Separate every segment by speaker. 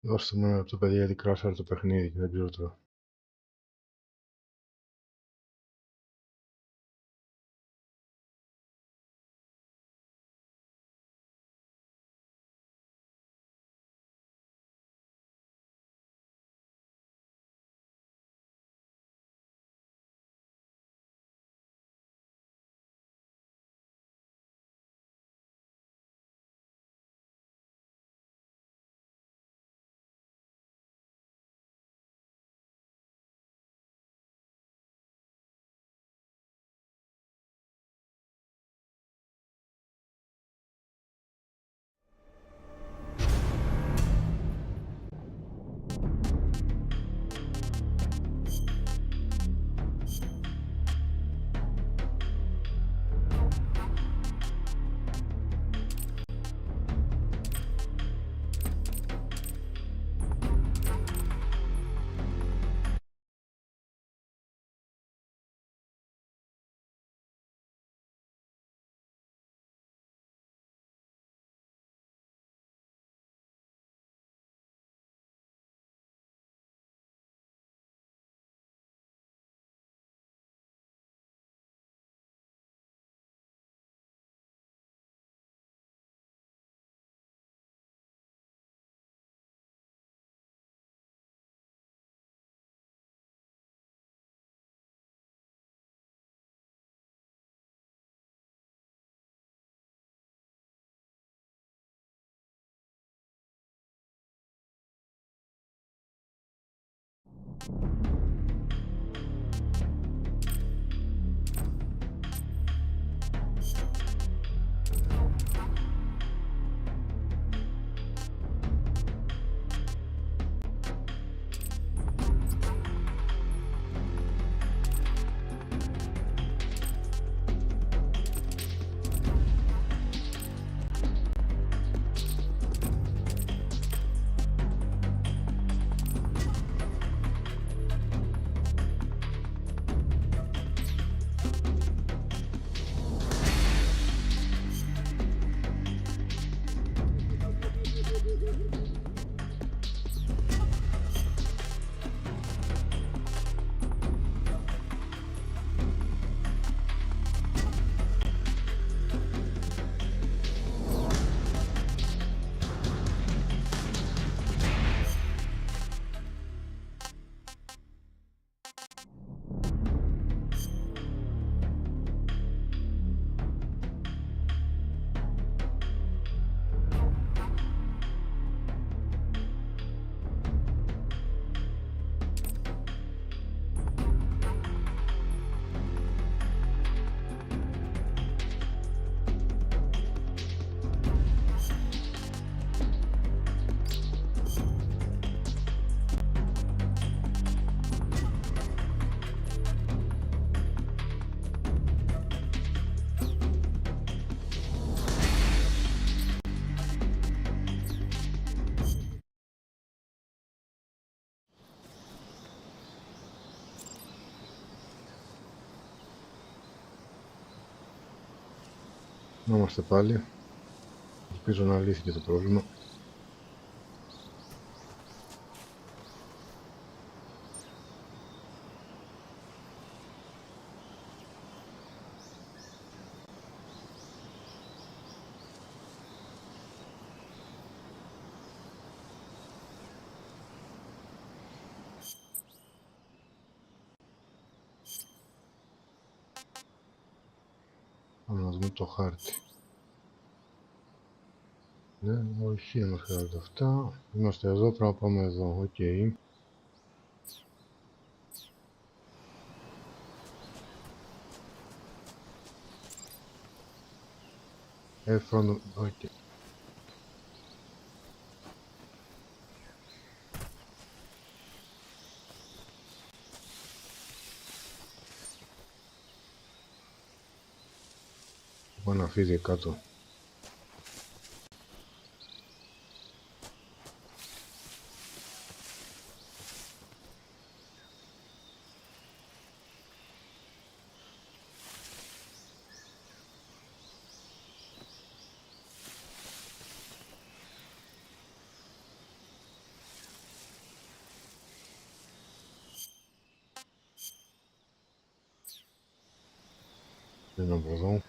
Speaker 1: Δώστε μου ένα λεπτό, παιδιά, γιατί κράσαρε το παιχνίδι και δεν ξέρω τώρα. Να είμαστε πάλι. Ελπίζω να λύθηκε το πρόβλημα. Πάμε να δούμε το χάρτη. Ναι, όχι, δεν μας χρειάζεται αυτά. Είμαστε εδώ, πρέπει να πάμε εδώ. Οκ. Front, οκ. Πάω να φύγει κάτω. Είναι από εδώ.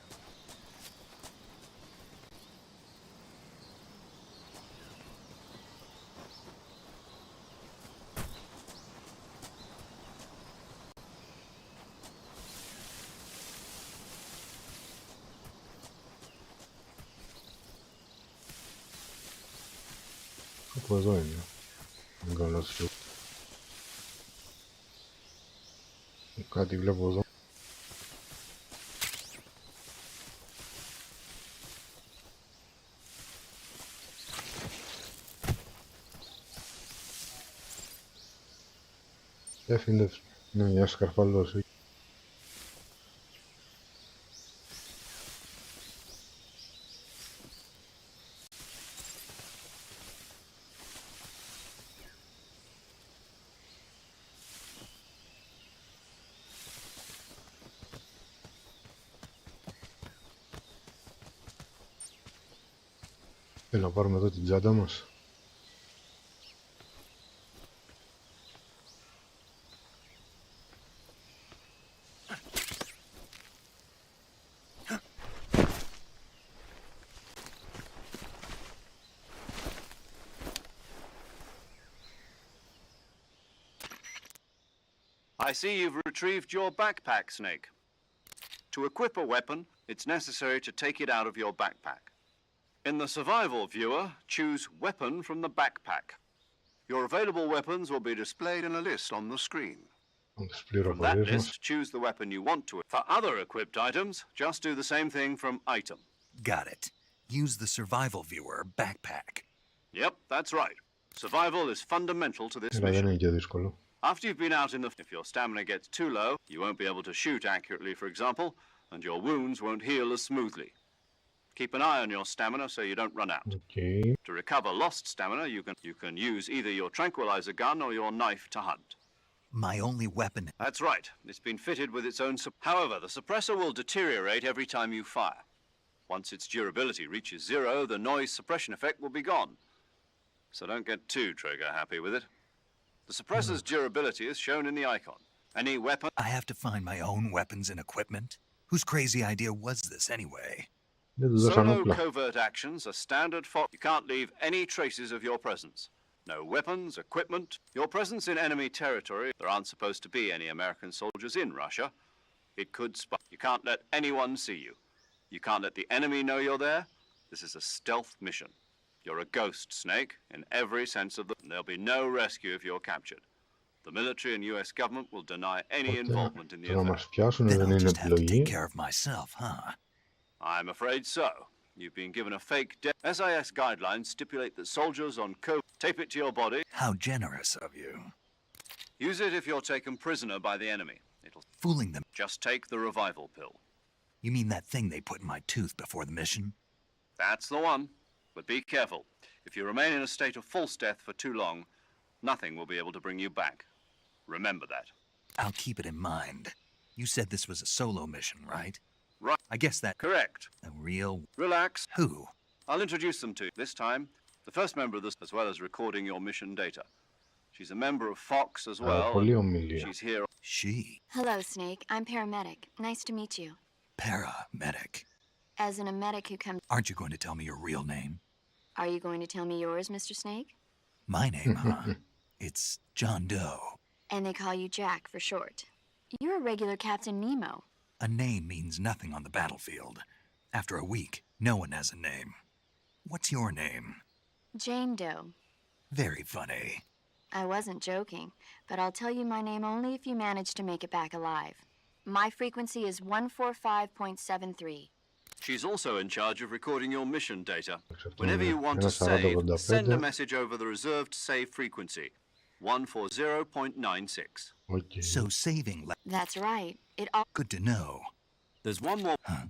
Speaker 1: Από εδώ είναι. Δεν κάνω λάθος. Κάτι βλέπω εδώ. Έφυγε. Ναι, μια σκαρφαλώση. Έλα, πάρουμε εδώ την τσάντα μας.
Speaker 2: I see you've retrieved your backpack, Snake. To equip a weapon, it's necessary to take it out of your backpack. In the survival viewer, choose Weapon from the backpack. Your available weapons will be displayed in a list on the screen. From that list, choose the weapon you want to. For other equipped items, just do the same thing from Item.
Speaker 3: Got it. Use the survival viewer backpack.
Speaker 2: Yep, that's right. Survival is fundamental to this
Speaker 1: Δεν
Speaker 2: mission.
Speaker 1: είναι και δύσκολο.
Speaker 2: After you've been out in the... If your stamina gets too low, you won't be able to shoot accurately, for example, and your wounds won't heal as smoothly. Keep an eye on your stamina so you don't run out.
Speaker 1: Okay.
Speaker 2: To recover lost stamina, you can use either your tranquilizer gun or your knife to hunt.
Speaker 3: My only weapon...
Speaker 2: That's right. It's been fitted with its own... However, the suppressor will deteriorate every time you fire. Once its durability reaches 0, the noise suppression effect will be gone. So don't get too trigger-happy with it. The suppressor's durability is shown in the icon. Any weapon...
Speaker 3: I have to find my own weapons and equipment? Whose crazy idea was this anyway?
Speaker 1: Δεν του δώσαν
Speaker 2: Solo
Speaker 1: όπλα.
Speaker 2: covert actions are standard for... You can't leave any traces of your presence. No weapons, equipment. Your presence in enemy territory. There aren't supposed to be any American soldiers in Russia. It could spy. You can't let anyone see you. You can't let the enemy know you're there. This is a stealth mission. You're a ghost, Snake, in every sense of the... There'll be no rescue if you're captured. The military and US government will deny any involvement in the
Speaker 1: Το να
Speaker 2: affair.
Speaker 1: μας πιάσουν
Speaker 3: Then
Speaker 1: δεν
Speaker 3: I'll
Speaker 1: είναι
Speaker 3: just have to take
Speaker 1: επιλογή.
Speaker 3: care of myself, huh?
Speaker 2: I'm afraid so. You've been given a fake death. SIS guidelines stipulate that soldiers on tape it to your body.
Speaker 3: How generous of you.
Speaker 2: Use it if you're taken prisoner by the enemy. It'll
Speaker 3: Fooling them.
Speaker 2: just take the revival pill.
Speaker 3: You mean that thing they put in my tooth before the mission?
Speaker 2: That's the one. But be careful. If you remain in a state of false death for too long, nothing will be able to bring you back. Remember that.
Speaker 3: I'll keep it in mind. You said this was a solo mission, right?
Speaker 2: Right.
Speaker 3: I guess that...
Speaker 2: Correct.
Speaker 3: A real...
Speaker 2: Relax.
Speaker 3: Who?
Speaker 2: I'll introduce them to you. This time, the first member of this, as well as recording your mission data. She's a member of Fox as well.
Speaker 1: Πολύ ομιλία.
Speaker 2: She's here.
Speaker 3: She.
Speaker 4: Hello, Snake. I'm paramedic. Nice to meet you.
Speaker 3: Paramedic.
Speaker 4: As in a medic who comes...
Speaker 3: Aren't you going to tell me your real name?
Speaker 4: Are you going to tell me yours, Mr. Snake?
Speaker 3: My name, huh? It's John Doe.
Speaker 4: And they call you Jack for short. You're a regular Captain Nemo.
Speaker 3: A name means nothing on the battlefield. After a week, no one has a name. What's your name?
Speaker 4: Jane Doe.
Speaker 3: Very funny.
Speaker 4: I wasn't joking, but I'll tell you my name only if you manage to make it back alive. My frequency is 145.73.
Speaker 2: She's also in charge of recording your mission data.
Speaker 1: Εξαρτώμαι.
Speaker 2: Whenever you want to
Speaker 1: 1.40-85.
Speaker 2: save, send a message over the reserved save frequency, 140.96.
Speaker 1: Okay.
Speaker 3: So saving...
Speaker 4: That's right. It all...
Speaker 3: Good to know.
Speaker 2: There's one more.
Speaker 3: Huh?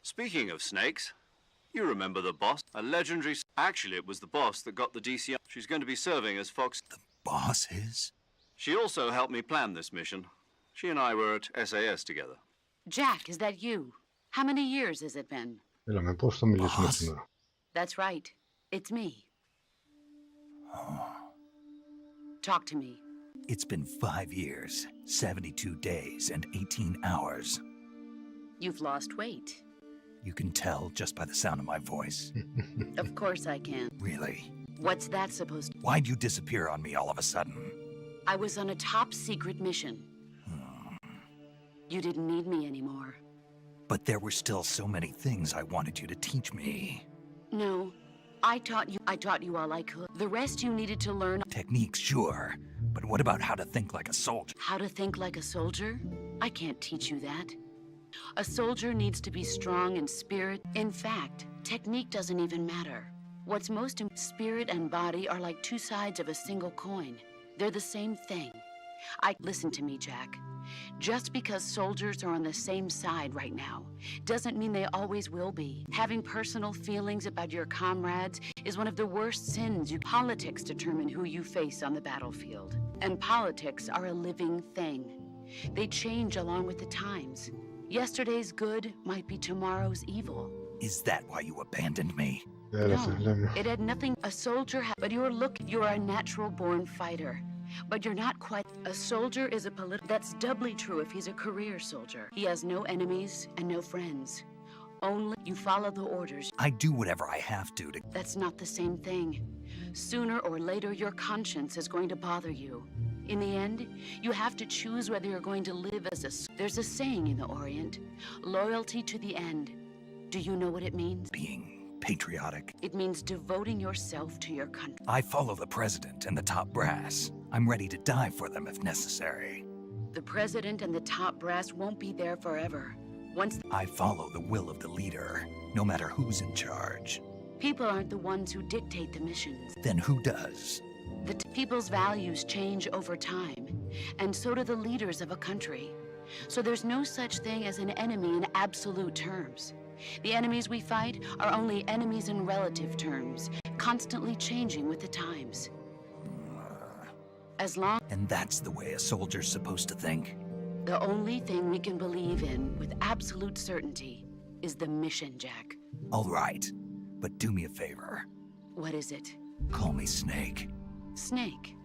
Speaker 2: Speaking of snakes, you remember the boss? A legendary... Actually, it was the boss that got the DCI. She's going to be serving as Fox.
Speaker 3: The boss is?
Speaker 2: She also helped me plan this mission. She and I were at SAS together.
Speaker 5: Jack, is that you? How many years has it been?
Speaker 1: Έλα, με πώς θα μιλήσουμε
Speaker 3: Boss.
Speaker 1: σήμερα.
Speaker 5: That's right. It's me. Talk to me.
Speaker 3: It's been 5 years, 72 days, and 18 hours.
Speaker 5: You've lost weight.
Speaker 3: You can tell just by the sound of my voice.
Speaker 5: Of course I can.
Speaker 3: Really?
Speaker 5: What's that supposed to...
Speaker 3: Why'd you disappear on me all of a sudden?
Speaker 5: I was on a top-secret mission. You didn't need me anymore.
Speaker 3: But there were still so many things I wanted you to teach me.
Speaker 5: No, I taught you all I could. The rest you needed to learn...
Speaker 3: Techniques, sure. But what about how to think like a soldier?
Speaker 5: How to think like a soldier? I can't teach you that. A soldier needs to be strong in spirit. In fact, technique doesn't even matter. What's most important, spirit and body are like two sides of a single coin. They're the same thing. Listen to me, Jack. Just because soldiers are on the same side right now doesn't mean they always will be. Having personal feelings about your comrades is one of the worst sins. Politics determine who you face on the battlefield. And politics are a living thing. They change along with the times. Yesterday's good might be tomorrow's evil.
Speaker 3: Is that why you abandoned me?
Speaker 5: No, it had nothing. A soldier, but you're a natural-born fighter. But you're not quite. A soldier is a That's doubly true if he's a career soldier. He has no enemies and no friends. Only you follow the orders.
Speaker 3: I do whatever I have to.
Speaker 5: That's not the same thing. Sooner or later, your conscience is going to bother you. In the end, you have to choose whether you're going to live as a... There's a saying in the Orient, loyalty to the end. Do you know what it means?
Speaker 3: Being patriotic.
Speaker 5: It means devoting yourself to your country.
Speaker 3: I follow the president and the top brass. I'm ready to die for them if necessary.
Speaker 5: The president and the top brass won't be there forever.
Speaker 3: I follow the will of the leader, no matter who's in charge.
Speaker 5: People aren't the ones who dictate the missions.
Speaker 3: Then who does?
Speaker 5: People's values change over time, and so do the leaders of a country. So there's no such thing as an enemy in absolute terms. The enemies we fight are only enemies in relative terms, constantly changing with the times.
Speaker 3: And that's the way a soldier's supposed to think?
Speaker 5: The only thing we can believe in with absolute certainty is the mission, Jack.
Speaker 3: All right, but do me a favor.
Speaker 5: What is it?
Speaker 3: Call me Snake.
Speaker 5: Snake?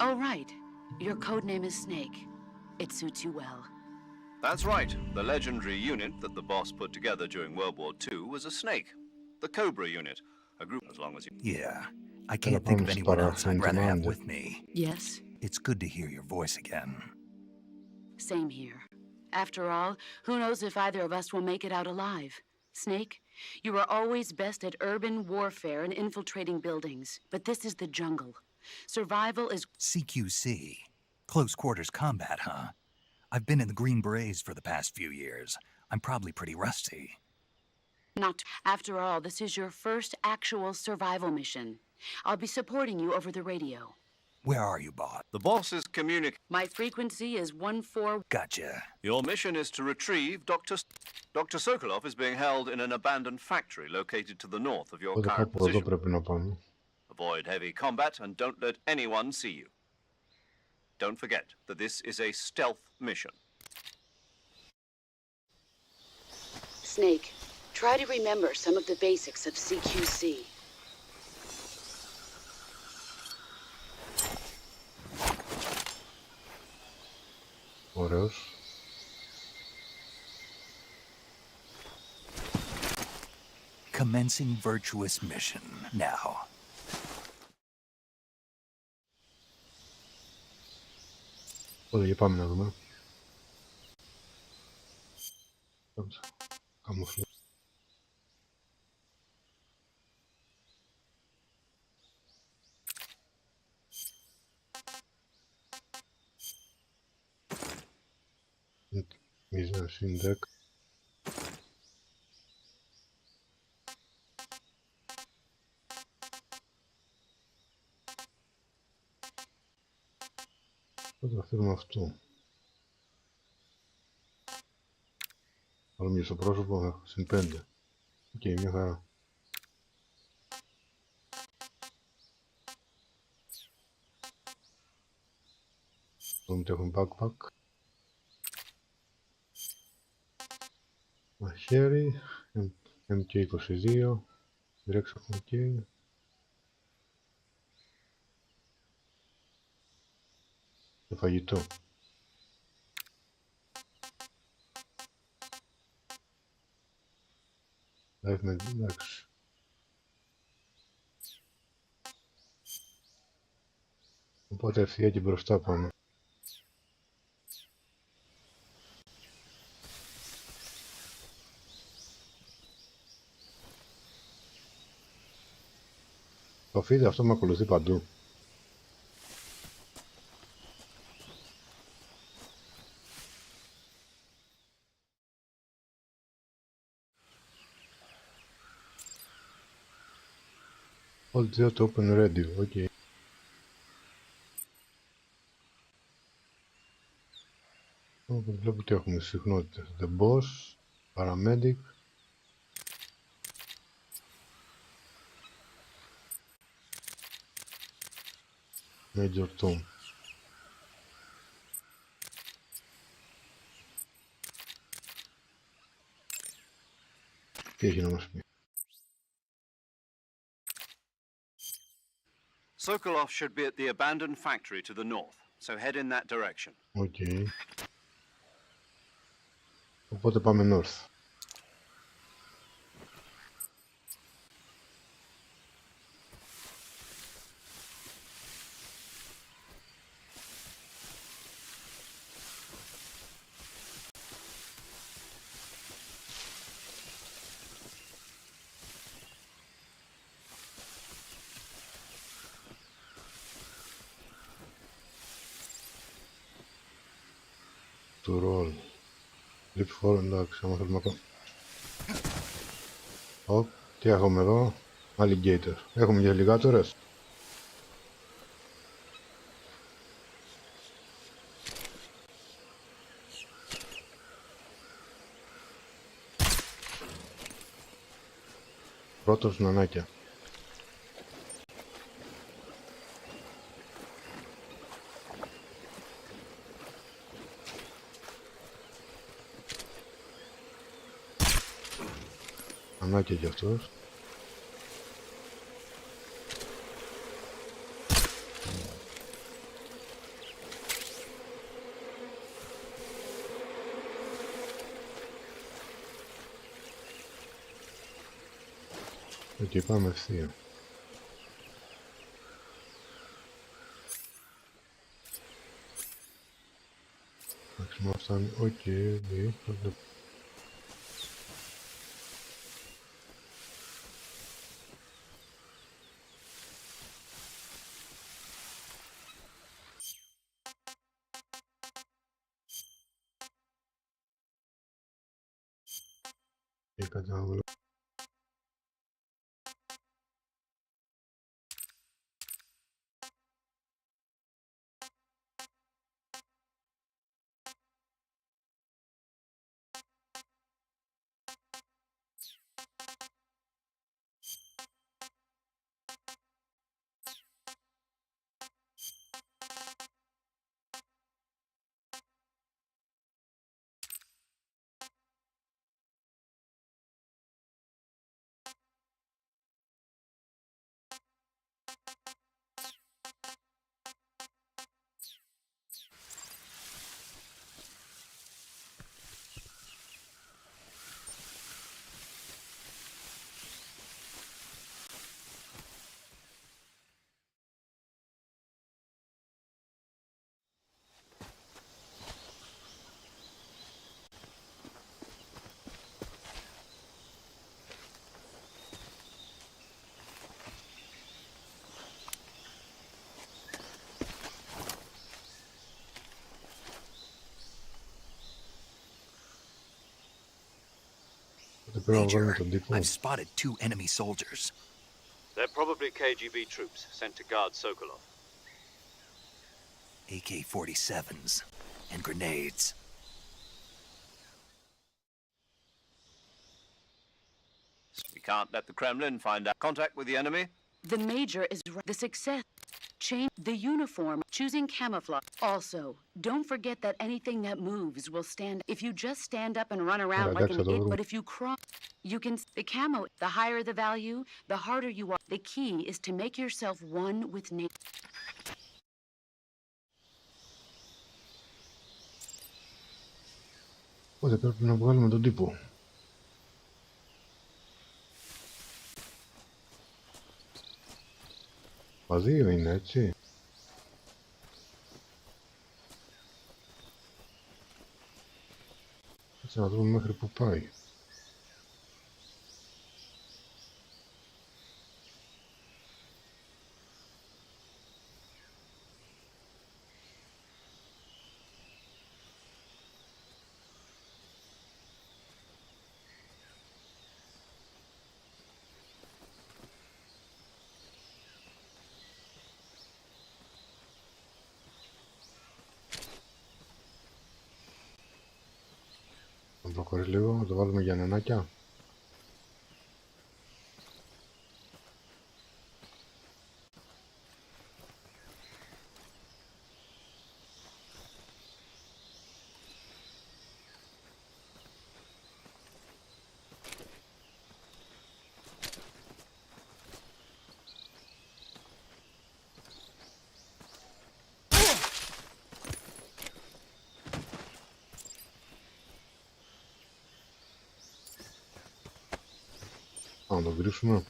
Speaker 5: Oh, right. Your codename is Snake. It suits you well.
Speaker 2: That's right. The legendary unit that the boss put together during World War II was a Snake. The Cobra unit. A group as long as you...
Speaker 3: Yeah. I can't think of anyone else I'd rather have with me.
Speaker 5: Yes?
Speaker 3: It's good to hear your voice again.
Speaker 5: Same here. After all, who knows if either of us will make it out alive? Snake, you are always best at urban warfare and infiltrating buildings. But this is the jungle. Survival is...
Speaker 3: CQC. Close quarters combat, huh? I've been in the Green Berets for the past few years. I'm probably pretty rusty.
Speaker 5: Not. After all, this is your first actual survival mission. I'll be supporting you over the radio.
Speaker 3: Where are you, boss?
Speaker 2: The boss is
Speaker 5: My frequency is 14...
Speaker 3: Gotcha.
Speaker 2: Your mission is to retrieve Dr. Sokolov is being held in an abandoned factory located to the north of your
Speaker 1: Οπότε
Speaker 2: current
Speaker 1: κάπου εδώ
Speaker 2: position.
Speaker 1: πρέπει να πάμε.
Speaker 2: Avoid heavy combat and don't let anyone see you. Don't forget that this is a stealth mission.
Speaker 5: Snake, try to remember some of the basics of CQC.
Speaker 1: Ωραίος.
Speaker 3: Commencing virtuous mission now.
Speaker 1: Οπότε για πάμε να δούμε. Καμουφλέ. Μίζα συντεκ. Θα το αφήνουμε αυτό. Βάλουμε στο πρόσωπο συν 5. Οκ, μια χαρά. Δούμε ότι έχουμε backpack. Μαχαίρι, MK22, Direct OK. Και φαγητό. Εντάξει. Οπότε ευθεία και μπροστά πάμε. Το feed αυτό με ακολουθεί παντού. All the to open radio, ok. Οπότε βλέπω ότι έχουμε συχνότητες. The Boss, Paramedic, Major Tom. Τι έχει να μας πει?
Speaker 2: Sokolov should be at the abandoned factory to the north, so head in that direction.
Speaker 1: Οκ. Οπότε πάμε north. To roll. Leap forward, εντάξει, άμα θέλουμε ακόμα. Ω, τι έχουμε εδώ? Alligator. Έχουμε και alligators. Πρώτος νανάκια. Νανάκια κι αυτός. Εκεί πάμε ευθεία. Εντάξει, μα φτάνει. Οκ, και κατάλαβα. Πρέπει να βγάλουμε τον τύπο.
Speaker 3: I've spotted 2 enemy soldiers.
Speaker 2: They're probably KGB troops sent to guard Sokolov.
Speaker 3: AK-47s and grenades.
Speaker 2: We can't let the Kremlin find out. Contact with the enemy.
Speaker 5: The major is right. The success. Change the uniform. Choosing camouflage. Also, don't forget that anything that moves will stand. If you just stand up and run around like an idiot, but if you cross, you can. The camo. The higher the value, the harder you are. The key is to make yourself one with nature.
Speaker 1: Οπότε πρέπει να βγάλουμε τον τύπο. Α, 2 είναι έτσι. Έτσι να δούμε μέχρι που πάει. Να προχωρήσει λίγο, να το βάλουμε για νενάκια. Να τον κρύψουμε.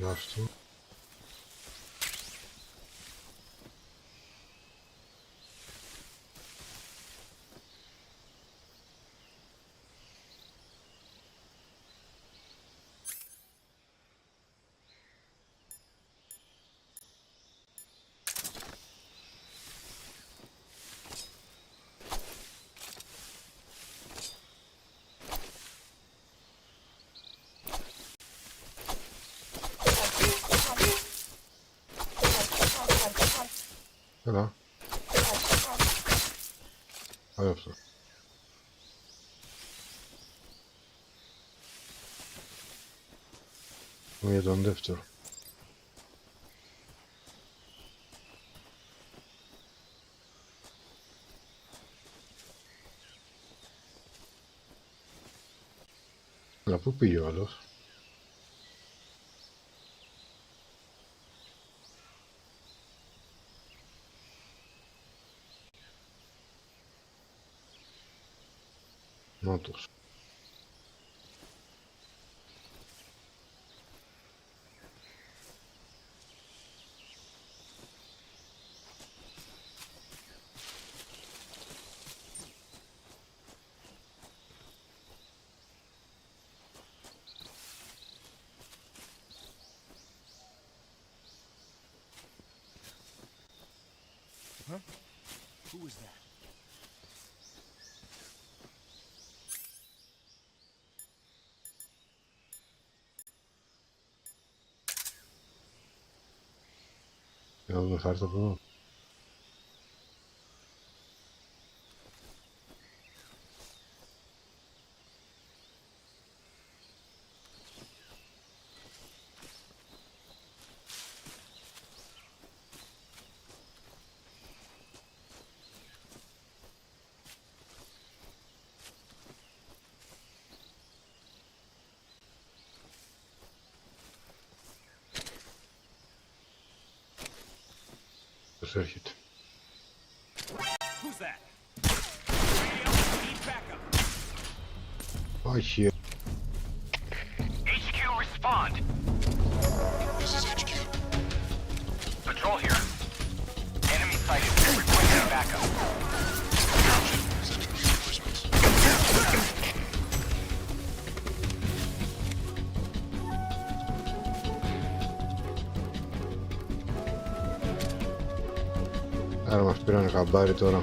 Speaker 1: Άστο. Έλα. Πάει αυτό. Για τον δεύτερο. Αλλά πού πήγε ο άλλος? Νότος.
Speaker 3: Who was that?
Speaker 1: Να δούμε χάρτα από εδώ. Πώς έρχεται?
Speaker 3: Who's that? Radio, need backup.
Speaker 1: Όχι.
Speaker 6: HQ, respond.
Speaker 7: This is HQ.
Speaker 6: Patrol here. Enemy sighted. Requesting backup.
Speaker 7: Sending reinforcements.
Speaker 1: Άρα μας πήρανε χαμπάρι τώρα.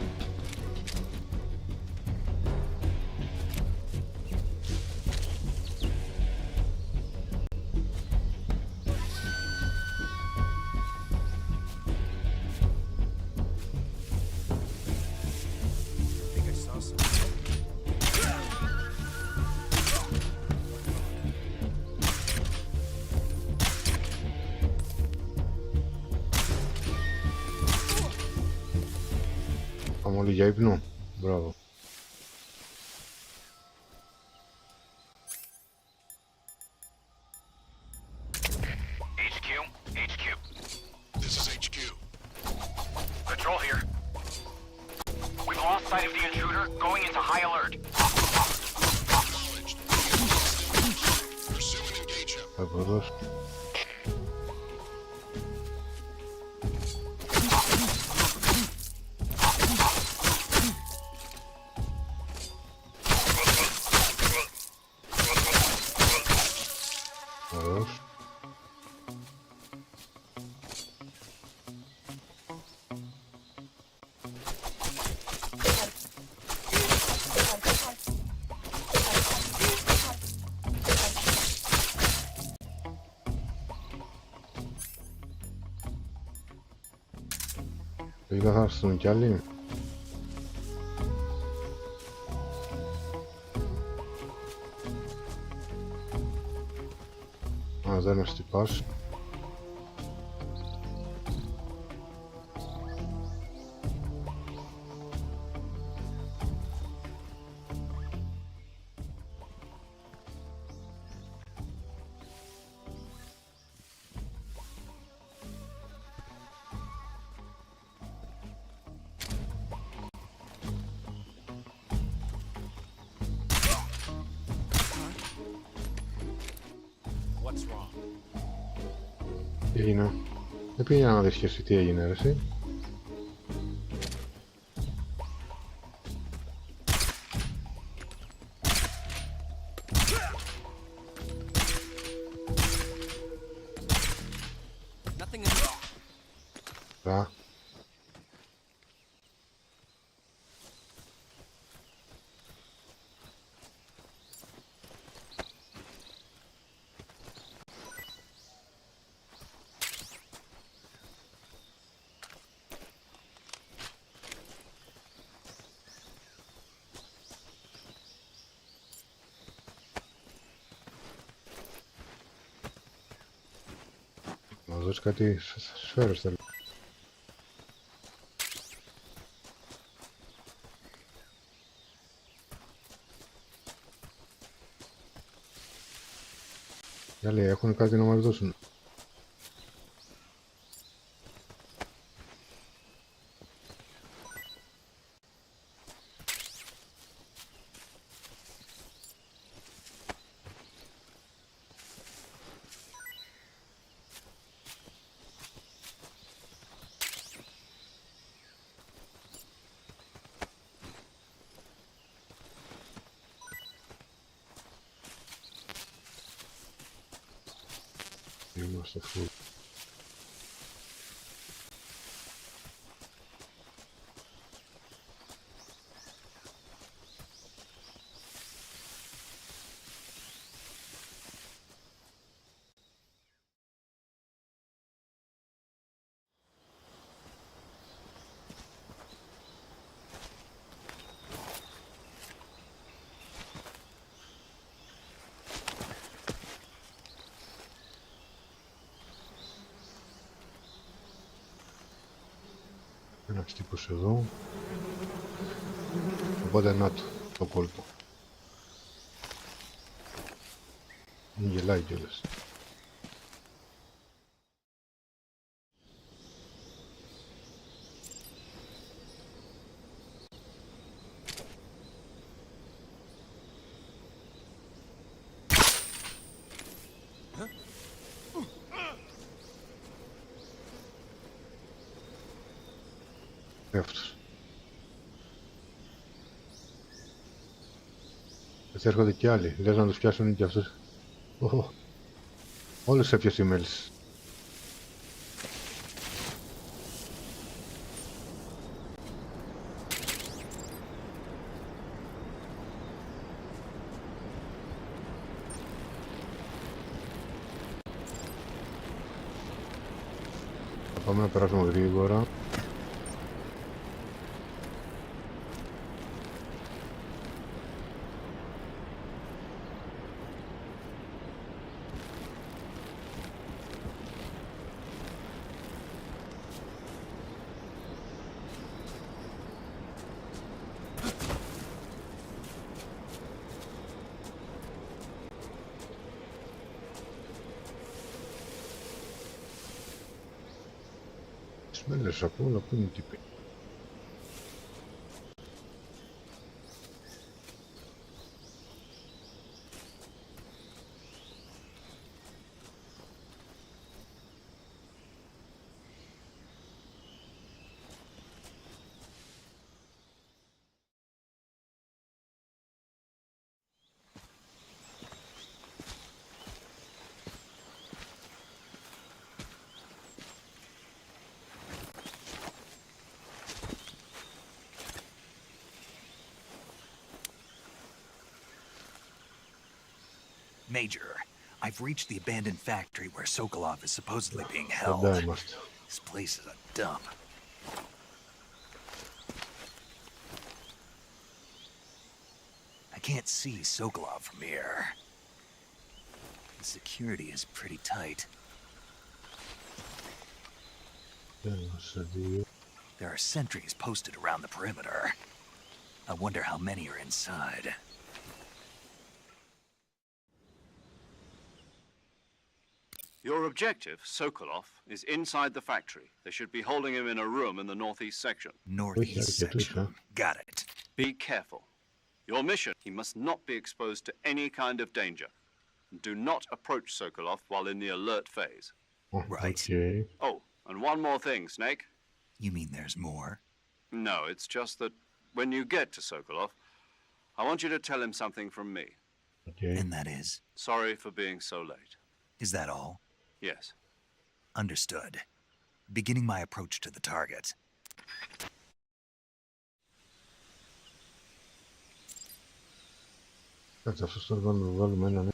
Speaker 3: Think I saw something.
Speaker 1: Πάμε όλοι για ύπνο. Μπράβο.
Speaker 6: Sight of the intruder, going into high alert.
Speaker 7: Acknowledged. Pursue and engage him.
Speaker 1: Θα μπορώ. Ωραίος. Λογικά θα έρθουν κι άλλοι. Α, δεν είναι στυπάς. Τι έγινε? Δεν πήγε να δεις και εσύ τι έγινε ρε εσύ. Ρά. Να δώσει κάτι σφαίρες θέλω. Οι άλλοι έχουν κάτι να μας δώσουν. Είμαστε full. Ένας τύπος εδώ. Οπότε να το κόλπο. Μην γελάει κιόλας. Αυτός. Έτσι έρχονται κι άλλοι. Λες να τους πιάσουν κι αυτούς. Όλους έπιασε η μέλης. Θα πάμε να περάσουμε γρήγορα. Μέλες από όλα που είναι τύποι.
Speaker 3: Major, I've reached the abandoned factory where Sokolov is supposedly being held.
Speaker 1: Κοντά είμαστε.
Speaker 3: This place is a dump. I can't see Sokolov from here. The security is pretty tight.
Speaker 1: Είμαστε δύο.
Speaker 3: There are sentries posted around the perimeter. I wonder how many are inside.
Speaker 2: Your objective, Sokolov, is inside the factory. They should be holding him in a room in the northeast section.
Speaker 3: Northeast section. Got it.
Speaker 2: Be careful. Your mission, he must not be exposed to any kind of danger. Do not approach Sokolov while in the alert phase.
Speaker 3: Right.
Speaker 1: Okay.
Speaker 2: Oh, and one more thing, Snake.
Speaker 3: You mean there's more?
Speaker 2: No, it's just that when you get to Sokolov, I want you to tell him something from me.
Speaker 1: Okay.
Speaker 3: And that is?
Speaker 2: Sorry for being so late.
Speaker 3: Is that all?
Speaker 2: Yes.
Speaker 3: Understood. Beginning my approach to the target.
Speaker 1: Κάτσε, αυτό στο βάλουμε έναν.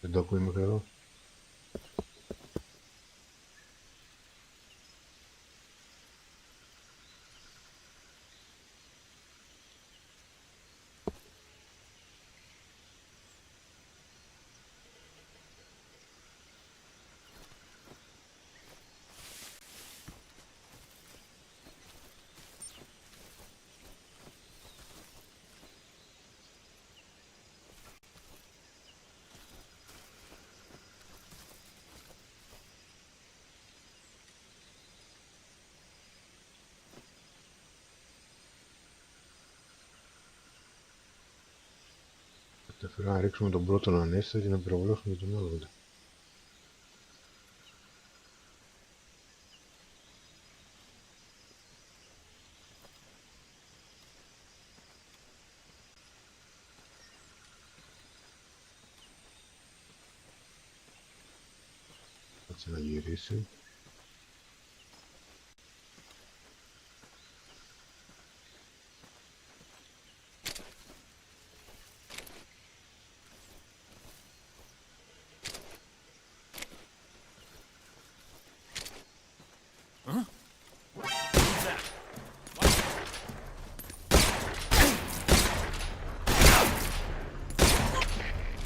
Speaker 1: Δεν το ακούει μέχρι εδώ. Θέλω να ρίξουμε τον πρώτο ανέστα και να πυροβολώσουμε τον άλλο. Κάτσε να γυρίσει.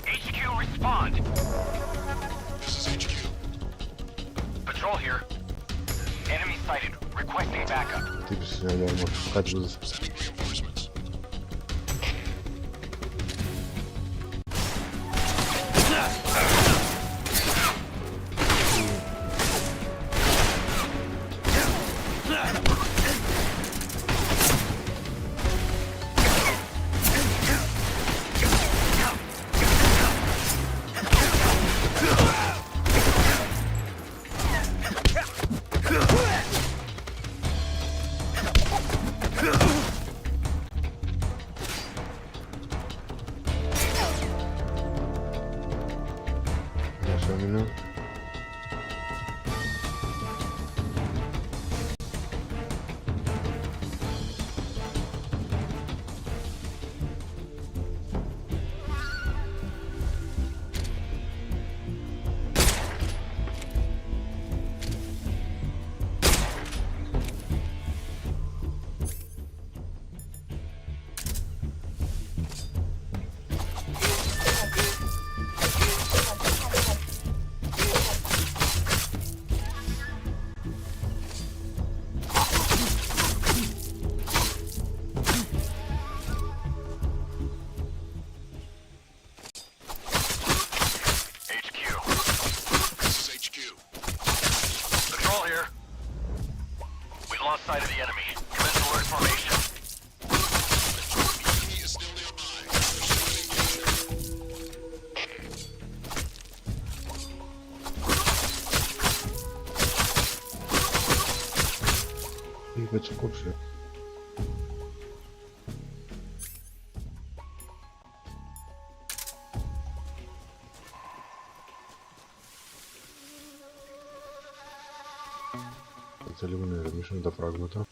Speaker 6: HQ, respond.
Speaker 7: This is HQ.
Speaker 6: Patrol here. Enemy sighted. Requesting backup.
Speaker 1: Χτύπησε την αλιά μου. Κάτι που δεν
Speaker 7: Sending reinforcements.
Speaker 1: άμυνα.
Speaker 6: Sight of the enemy. Commence alert formation.
Speaker 7: Enemy is still nearby. Pursuing engagement.
Speaker 1: Είπε τσεκόψε. κάτσε λίγο να ηρεμήσουν τα πράγματα.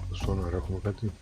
Speaker 1: Στο σόναρ έχουμε κάτι.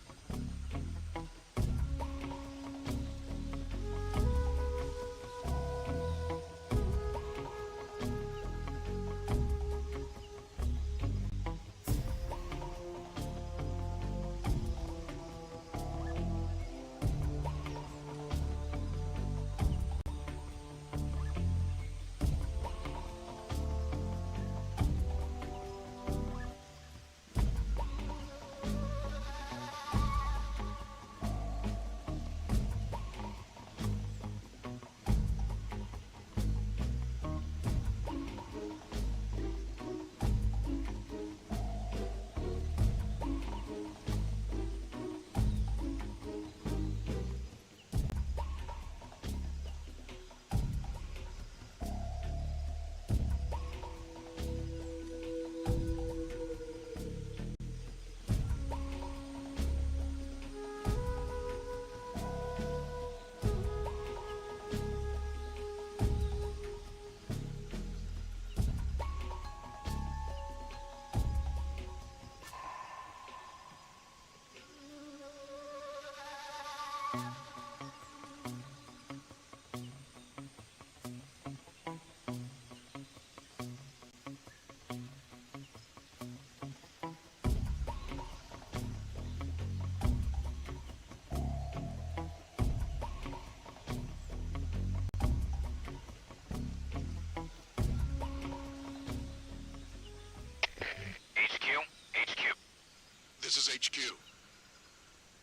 Speaker 7: This is HQ.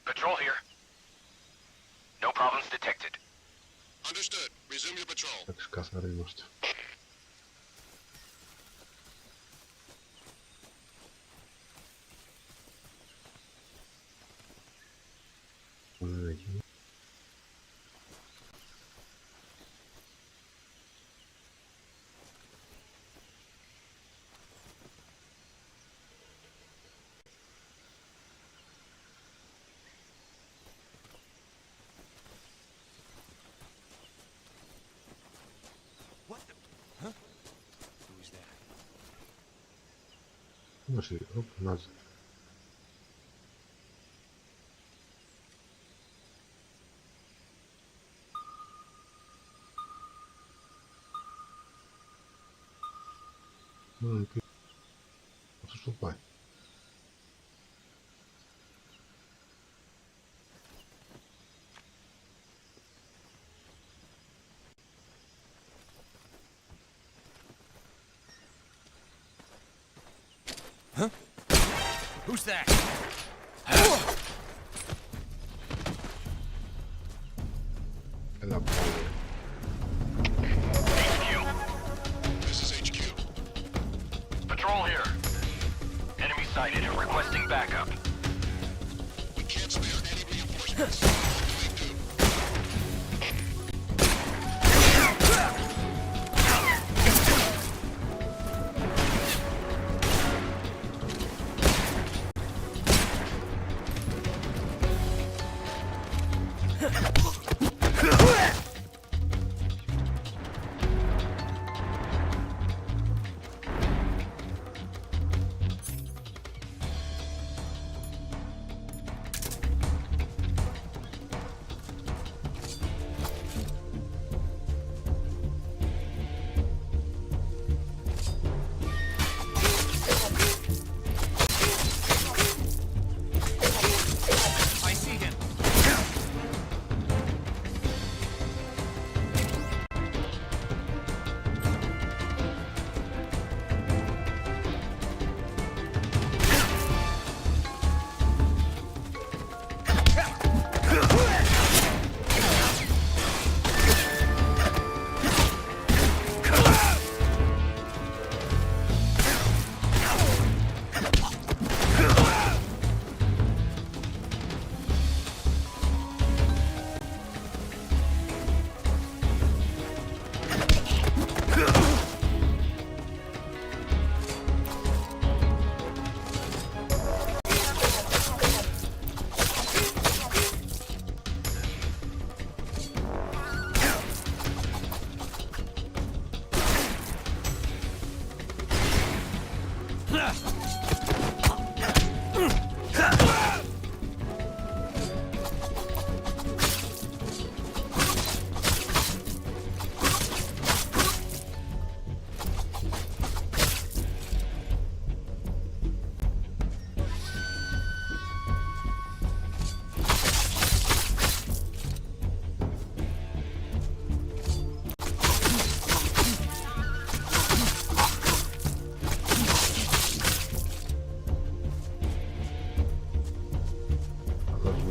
Speaker 6: Patrol here. No problems detected.
Speaker 7: Understood. Resume your patrol.
Speaker 1: Εντάξει, καθαροί είμαστε. Δεν έχει. Νόση, οπ, νάζει. Αυτός το πάει.
Speaker 3: Who's that?
Speaker 1: Έλα πάλι.
Speaker 7: This is HQ.
Speaker 6: Patrol here. Enemy sighted and requesting backup.
Speaker 7: We can't spare any reinforcements. What do we do?
Speaker 3: I see him.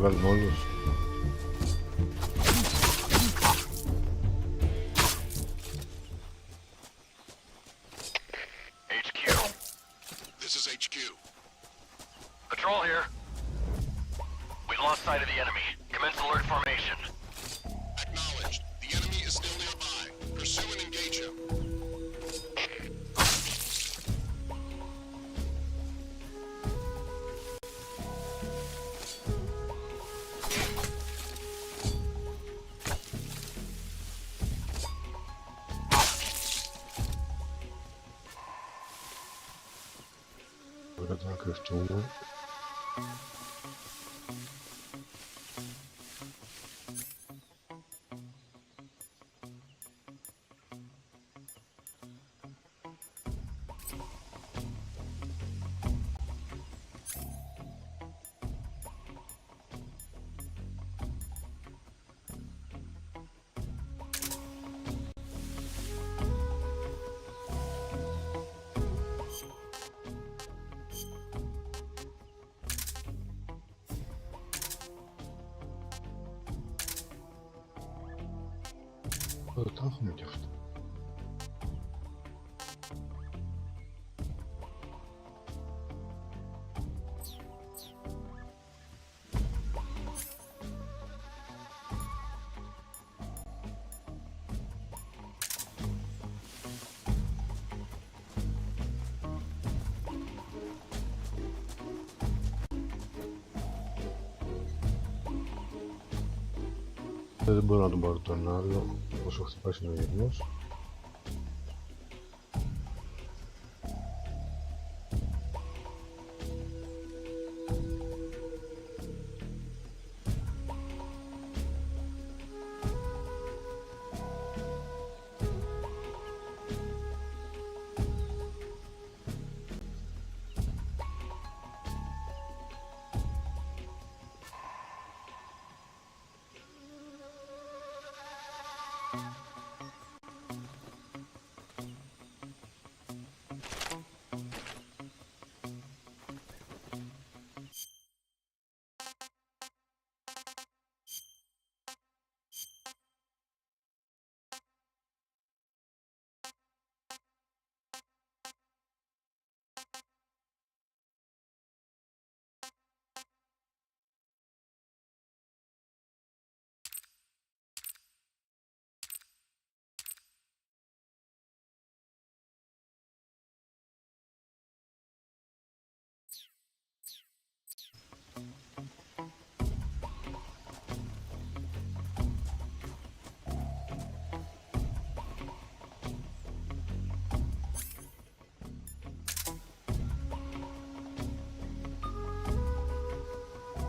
Speaker 1: βγάλουμε όλους.
Speaker 6: HQ.
Speaker 7: This is HQ.
Speaker 6: Patrol here. We've lost sight of the enemy. Commence alert formation.
Speaker 7: Acknowledged. The enemy is still nearby. Pursue and engage him.
Speaker 1: Τώρα να κρυφτούμε. Τα έχουμε κι αυτά. Δεν μπορώ να τον πάρω τον άλλο όσο χτυπάει συνογερμός.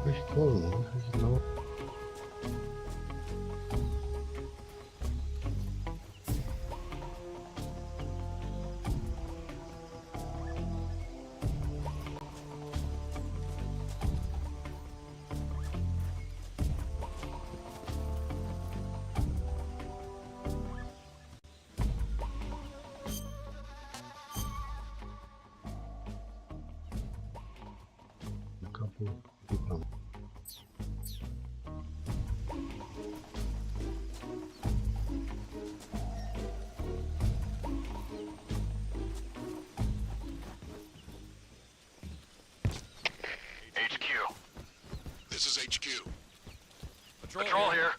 Speaker 1: Έχει κόσμο, έχει λόγο. Κάπου δίπλα μου.
Speaker 6: HQ.
Speaker 7: This is HQ.
Speaker 6: Patrol here.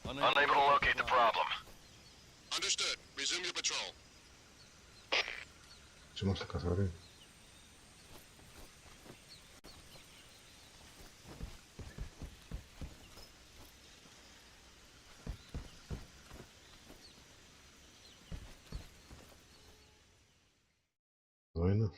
Speaker 6: Unable to locate the problem.
Speaker 7: Understood. Resume your patrol.
Speaker 1: Είμαστε καθαροί. Εδώ είναι.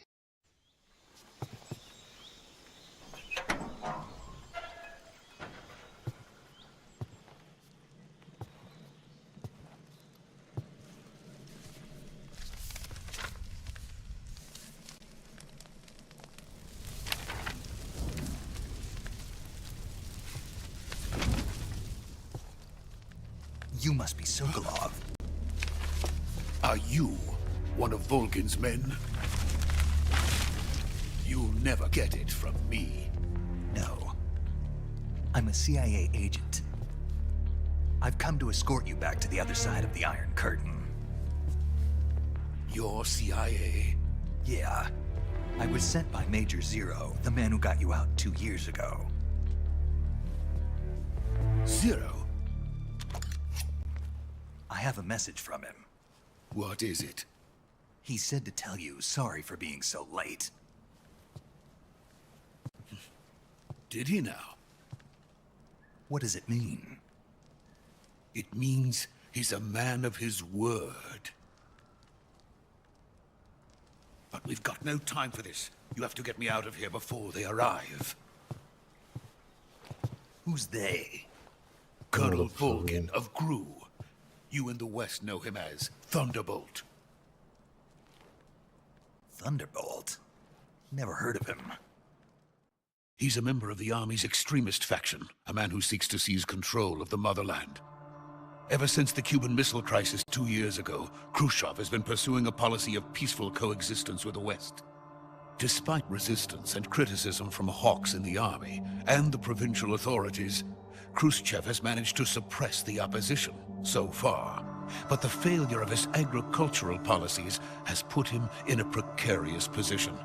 Speaker 3: You must be Sokolov.
Speaker 8: Are you one of Volgin's men? You'll never get it from me.
Speaker 3: No. I'm a CIA agent. I've come to escort you back to the other side of the Iron Curtain.
Speaker 8: You're CIA?
Speaker 3: Yeah. I was sent by Major Zero, the man who got you out 2 years ago.
Speaker 8: Zero?
Speaker 3: I have a message from him.
Speaker 8: What is it?
Speaker 3: He said to tell you sorry for being so late.
Speaker 8: Did he now?
Speaker 3: What does it mean?
Speaker 8: It means he's a man of his word. But we've got no time for this. You have to get me out of here before they arrive.
Speaker 3: Who's they?
Speaker 8: Colonel Volgin of GRU. You in the West know him as Thunderbolt.
Speaker 3: Thunderbolt? Never heard of him.
Speaker 8: He's a member of the Army's extremist faction, a man who seeks to seize control of the motherland. Ever since the Cuban Missile Crisis 2 years ago, Khrushchev has been pursuing a policy of peaceful coexistence with the West. Despite resistance and criticism from hawks in the army and the provincial authorities, Khrushchev has managed to suppress the opposition so far. But the failure of his agricultural policies has put him in a precarious position.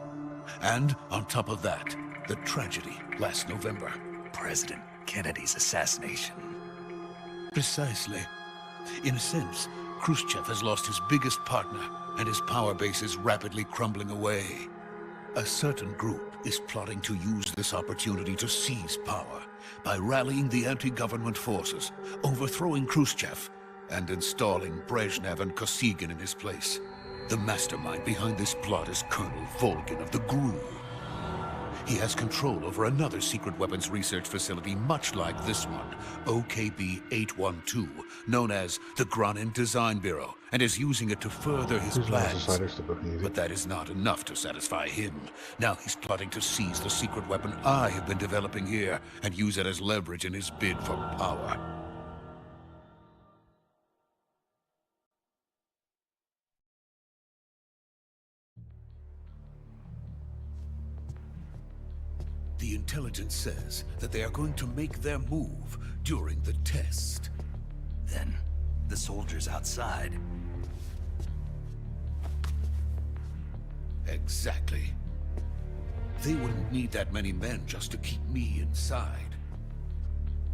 Speaker 8: And on top of that, the tragedy last November.
Speaker 3: President Kennedy's assassination.
Speaker 8: Precisely. In a sense, Khrushchev has lost his biggest partner, and his power base is rapidly crumbling away. A certain group is plotting to use this opportunity to seize power by rallying the anti-government forces, overthrowing Khrushchev, and installing Brezhnev and Kosygin in his place. The mastermind behind this plot is Colonel Volgin of the GRU. He has control over another secret weapons research facility much like this one, OKB-812, known as the Granin Design Bureau, and is using it to further his plans. But that is not enough to satisfy him. Now he's plotting to seize the secret weapon I have been developing here and use it as leverage in his bid for power. The intelligence says that they are going to make their move during the test.
Speaker 3: Then, the soldiers outside.
Speaker 8: Exactly. They wouldn't need that many men just to keep me inside.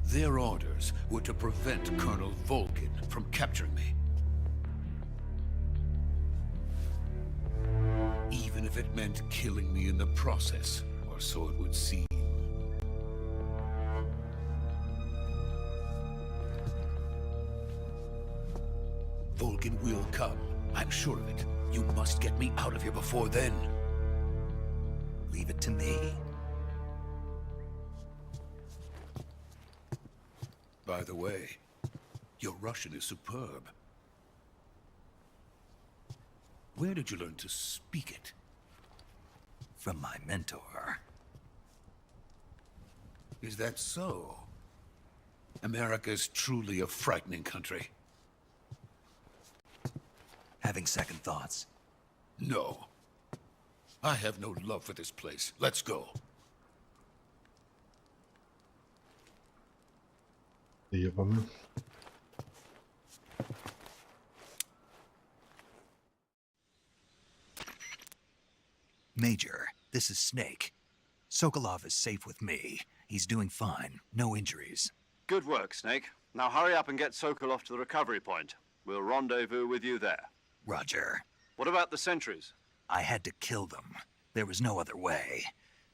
Speaker 8: Their orders were to prevent Colonel Volgin from capturing me. Even if it meant killing me in the process. Or so it would seem. Volgin will come. I'm sure of it. You must get me out of here before then.
Speaker 3: Leave it to me.
Speaker 8: By the way, your Russian is superb. Where did you learn to speak it?
Speaker 3: From my mentor.
Speaker 8: Is that so? America is truly a frightening country.
Speaker 3: Having second thoughts?
Speaker 8: No. I have no love for this place. Let's go.
Speaker 1: Jedziemy.
Speaker 3: Major, this is Snake. Sokolov is safe with me. He's doing fine. No injuries.
Speaker 2: Good work, Snake. Now hurry up and get Sokolov to the recovery point. We'll rendezvous with you there.
Speaker 3: Roger.
Speaker 2: What about the sentries?
Speaker 3: I had to kill them. There was no other way.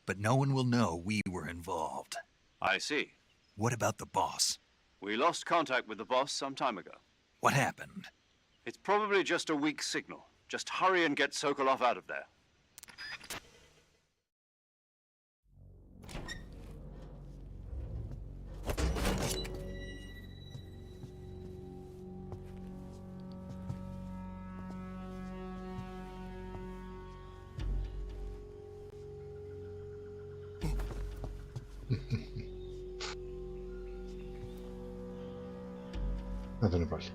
Speaker 3: But no one will know we were involved.
Speaker 2: I see.
Speaker 3: What about the boss?
Speaker 2: We lost contact with the boss some time ago.
Speaker 3: What happened?
Speaker 2: It's probably just a weak signal. Just hurry and get Sokolov out of there.
Speaker 1: Na to nie patrz.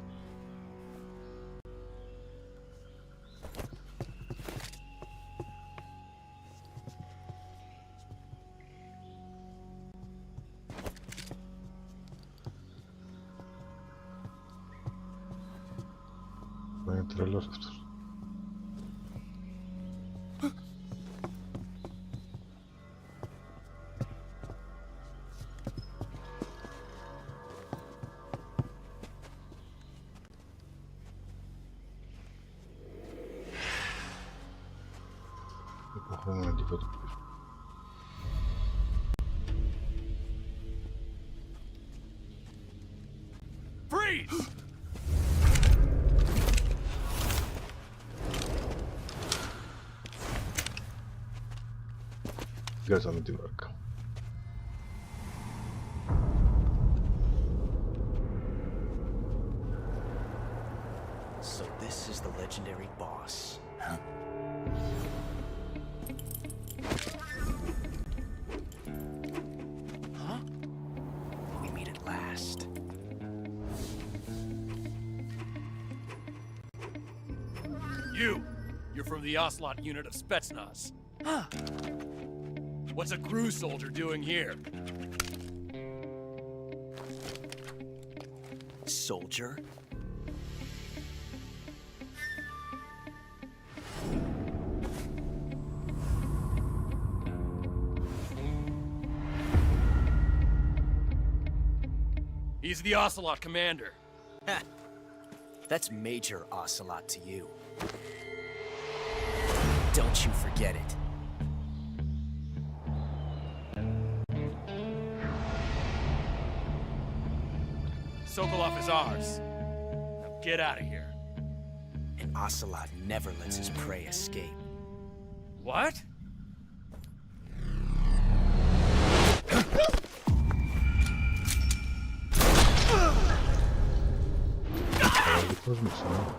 Speaker 1: τρελός αυτός. Υποχρεώνω να αντιμετωπίσω.
Speaker 6: Freeze!
Speaker 1: Βγάζαμε τη βάρκα.
Speaker 9: So this is the legendary boss.
Speaker 3: Huh?
Speaker 9: Huh? We meet at last.
Speaker 6: You're from the Ocelot unit of Spetsnaz. What's a crew soldier doing here?
Speaker 9: Soldier?
Speaker 6: He's the Ocelot commander.
Speaker 9: Ha! That's Major Ocelot to you. Don't you forget it.
Speaker 6: Sokolov is ours. Now get out of here.
Speaker 9: And Ocelot never lets his prey escape.
Speaker 6: What?
Speaker 1: Δικός μου σαν.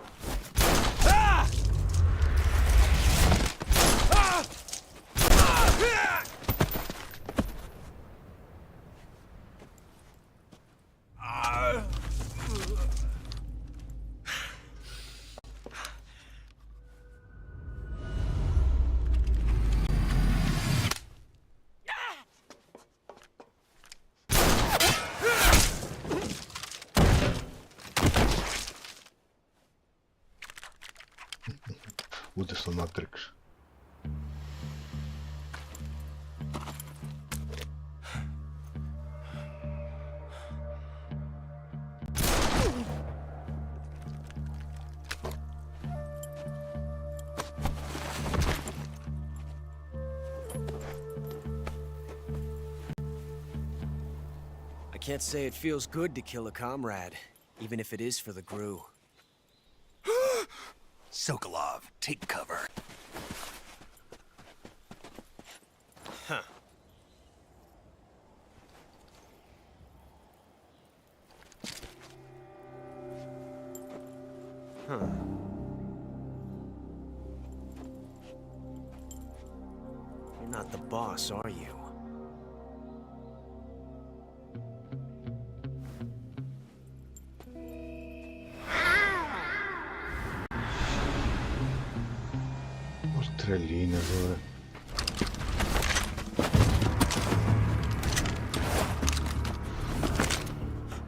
Speaker 1: Ούτε στο Matrix.
Speaker 9: I can't say it feels good to kill a comrade, even if it is for the GRU.
Speaker 3: Sokolov, take cover.
Speaker 9: Huh. Huh. You're not the boss, are you?
Speaker 1: Πώς τρελή είναι εδώ,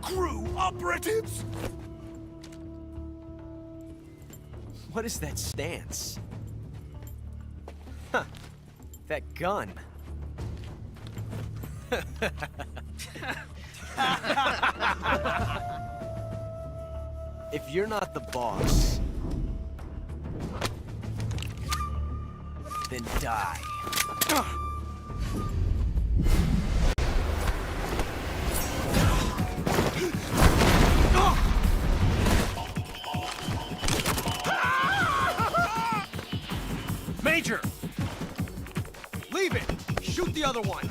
Speaker 9: GRU operatives! What is that stance? Huh. That gun. If you're not the boss, then die.
Speaker 6: Major!
Speaker 9: Leave it! Shoot the other one!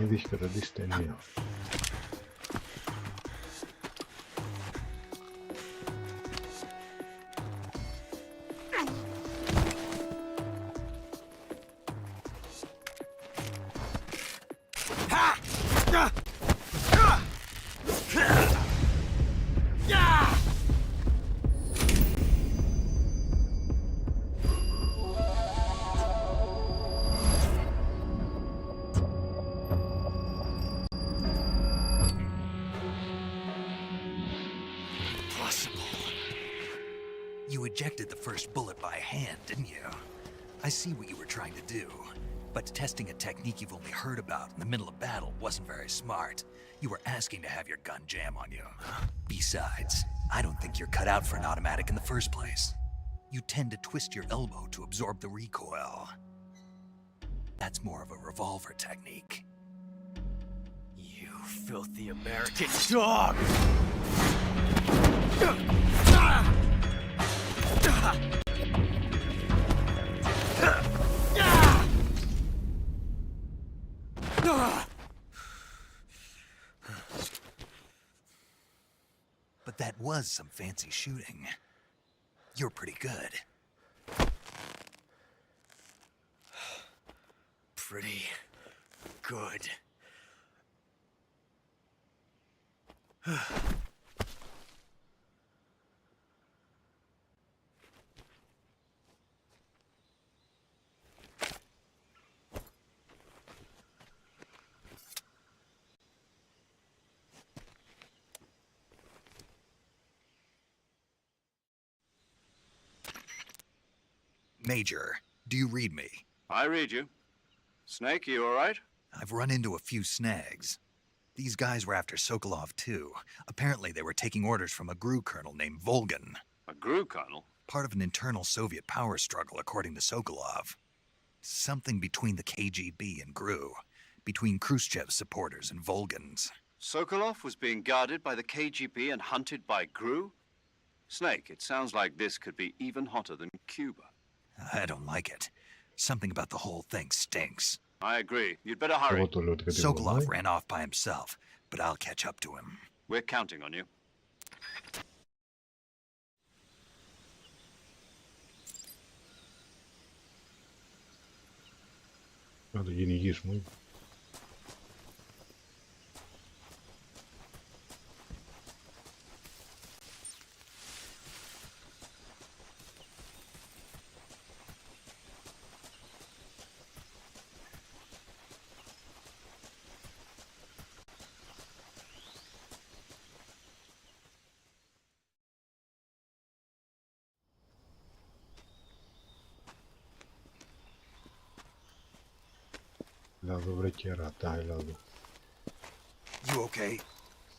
Speaker 1: Ήδη έχει καταντήσει ταινία.
Speaker 3: You ejected the first bullet by hand, didn't you? I see what you were trying to do. But testing a technique you've only heard about in the middle of battle wasn't very smart. You were asking to have your gun jam on you. Besides, I don't think you're cut out for an automatic in the first place. You tend to twist your elbow to absorb the recoil. That's more of a revolver technique.
Speaker 9: You filthy American dog!
Speaker 3: But that was some fancy shooting. You're pretty good.
Speaker 9: Pretty good.
Speaker 3: Major, do you read me?
Speaker 2: I read you. Snake, you all right?
Speaker 3: I've run into a few snags. These guys were after Sokolov too. Apparently they were taking orders from a GRU colonel named Volgan.
Speaker 2: A GRU colonel?
Speaker 3: Part of an internal Soviet power struggle, according to Sokolov. Something between the KGB and GRU. Between Khrushchev's supporters and Volgan's.
Speaker 2: Sokolov was being guarded by the KGB and hunted by GRU? Snake, it sounds like this could be even hotter than Cuba.
Speaker 3: I don't like it. Something about the whole thing stinks.
Speaker 2: I agree. You'd better hurry.
Speaker 1: Вот он, вот,
Speaker 3: Sokolov ran off by himself, but I'll catch up to him.
Speaker 2: We're counting on you.
Speaker 1: Надо едешь мы. Ладно, братья, тай, ладно.
Speaker 8: You okay?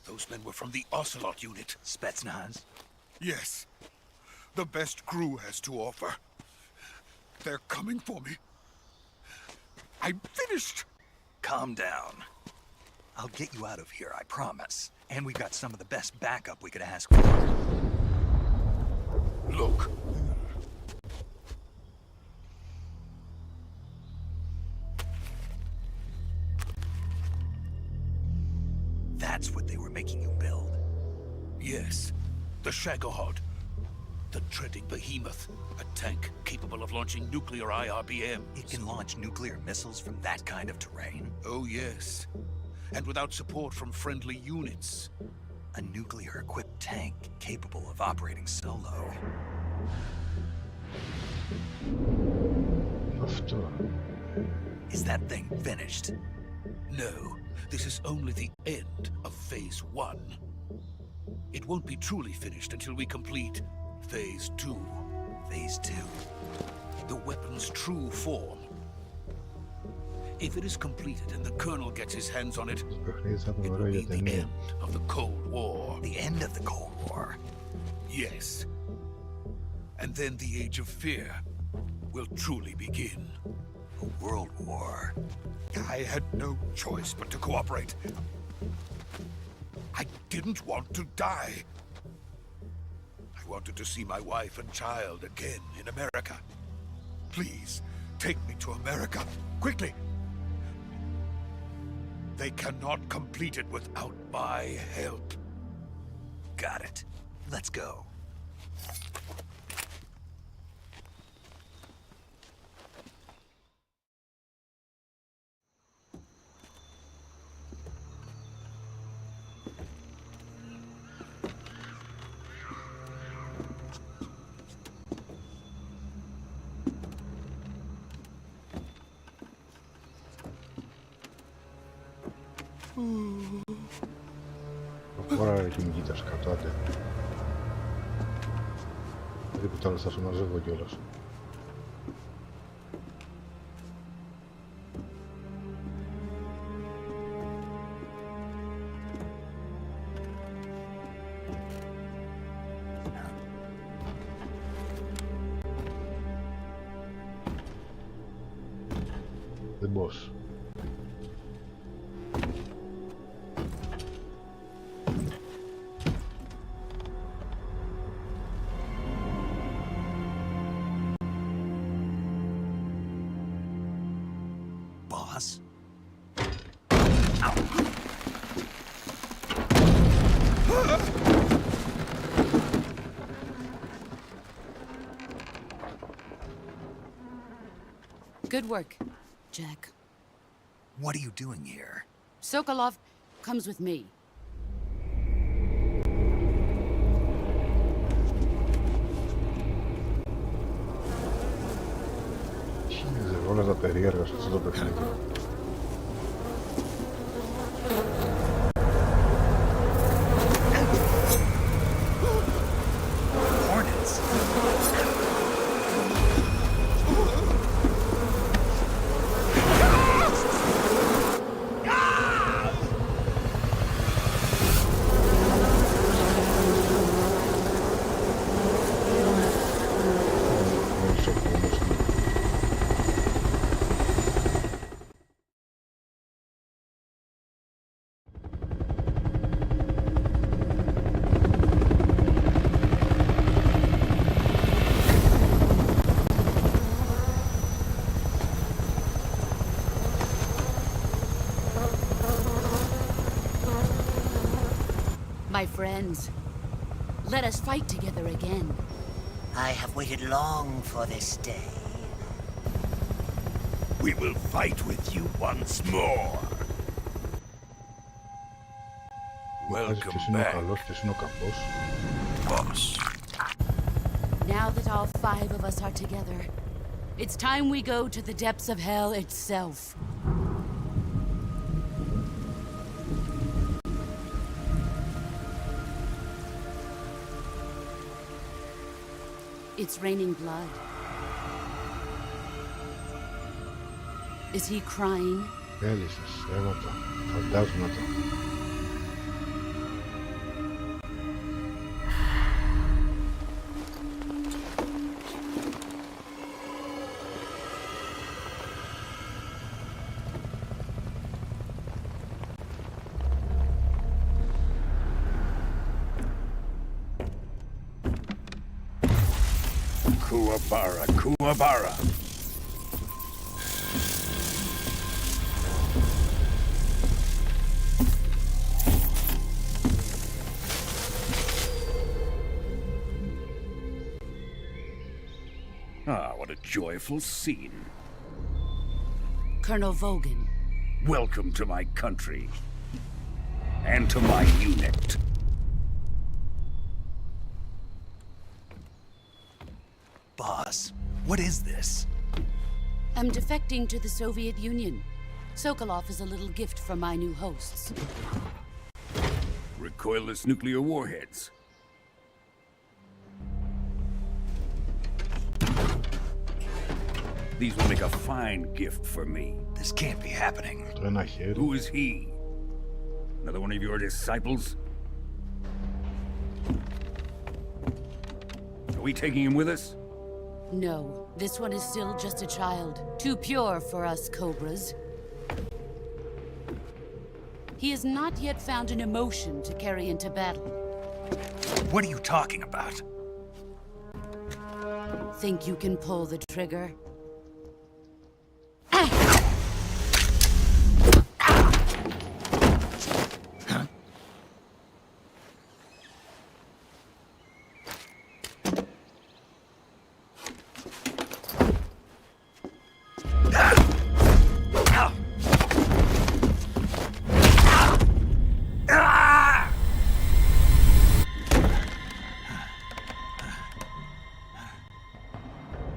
Speaker 8: Those men were from the Ocelot unit.
Speaker 3: Spetsnaz?
Speaker 8: Yes. The best GRU has to offer. They're coming for me. I'm finished!
Speaker 3: Calm down. I'll get you out of here, I promise. And we've got some of the best backup we could ask for.
Speaker 8: Look.
Speaker 3: That's what they were making you build.
Speaker 8: Yes. The Shagohod. The treading behemoth. A tank capable of launching nuclear IRBMs.
Speaker 3: It can launch nuclear missiles from that kind of terrain?
Speaker 8: Oh, yes. And without support from friendly units.
Speaker 3: A nuclear-equipped tank capable of operating solo.
Speaker 1: Авто.
Speaker 3: Is that thing finished?
Speaker 8: No, this is only the end of Phase 1. It won't be truly finished until we complete Phase 2.
Speaker 3: Phase 2?
Speaker 8: The weapon's true form. If it is completed and the Colonel gets his hands on it, it will be the end of the Cold War.
Speaker 3: The end of the Cold War?
Speaker 8: Yes. And then the Age of Fear will truly begin.
Speaker 3: A world war?
Speaker 8: I had no choice but to cooperate. I didn't want to die. I wanted to see my wife and child again in America. Please, take me to America, quickly. They cannot complete it without my help.
Speaker 3: Got it. Let's go.
Speaker 1: Apărare din ghitaș ca toate. οτιδήποτε άλλο θα σου μαζεύω κιόλας. The boss.
Speaker 3: Boss?
Speaker 5: Good work, Jack.
Speaker 3: What are you doing here?
Speaker 5: Sokolov comes with me.
Speaker 1: Ξέρω όλα τα περίεργα σε αυτό το παιχνίδι.
Speaker 3: Hornets.
Speaker 5: My friends, let us fight together again.
Speaker 10: I have waited long for this day.
Speaker 8: We will fight with you once more.
Speaker 1: Welcome ποιος είναι ο καλός, ποιος είναι ο κακός.
Speaker 8: Boss.
Speaker 5: Now that all 5 of us are together, it's time we go to the depths of hell itself. It's raining blood. Is he crying?
Speaker 1: Έλυσες, αίματα, φαντάσματα.
Speaker 8: Kuwabara, Kuwabara. Ah, what a joyful scene.
Speaker 5: Colonel Vogan.
Speaker 8: Welcome to my country. And to my unit.
Speaker 3: Boss, what is this?
Speaker 5: I'm defecting to the Soviet Union. Sokolov is a little gift from my new hosts.
Speaker 8: Recoilless nuclear warheads. These will make a fine gift for me.
Speaker 3: This can't be happening.
Speaker 1: Το ένα χέρι.
Speaker 8: Who is he? Another one of your disciples? Are we taking him with us?
Speaker 5: No, this one is still just a child. Too pure for us Cobras. He has not yet found an emotion to carry into battle.
Speaker 3: What are you talking about?
Speaker 5: Think you can pull the trigger?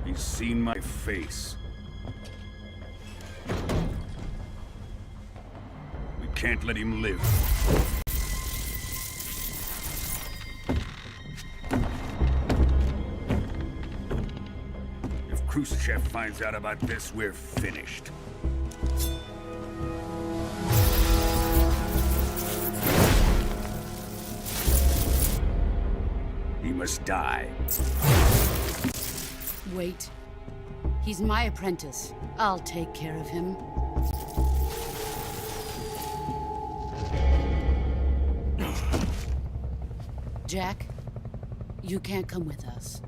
Speaker 8: He's seen my face. We can't let him live. Khrushchev finds out about this, we're finished. He must die.
Speaker 5: Wait. He's my apprentice. I'll take care of him. Jack, you can't come with us.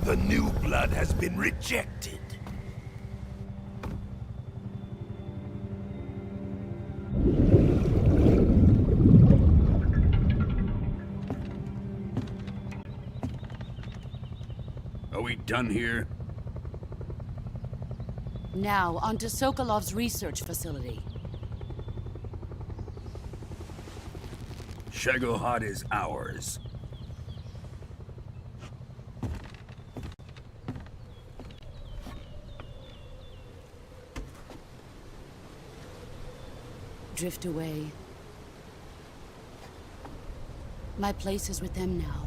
Speaker 3: The new blood has been rejected.
Speaker 8: Are we done here?
Speaker 5: Now, on to Sokolov's research facility.
Speaker 8: Shagohod is ours.
Speaker 5: Drift away. My place is with them now.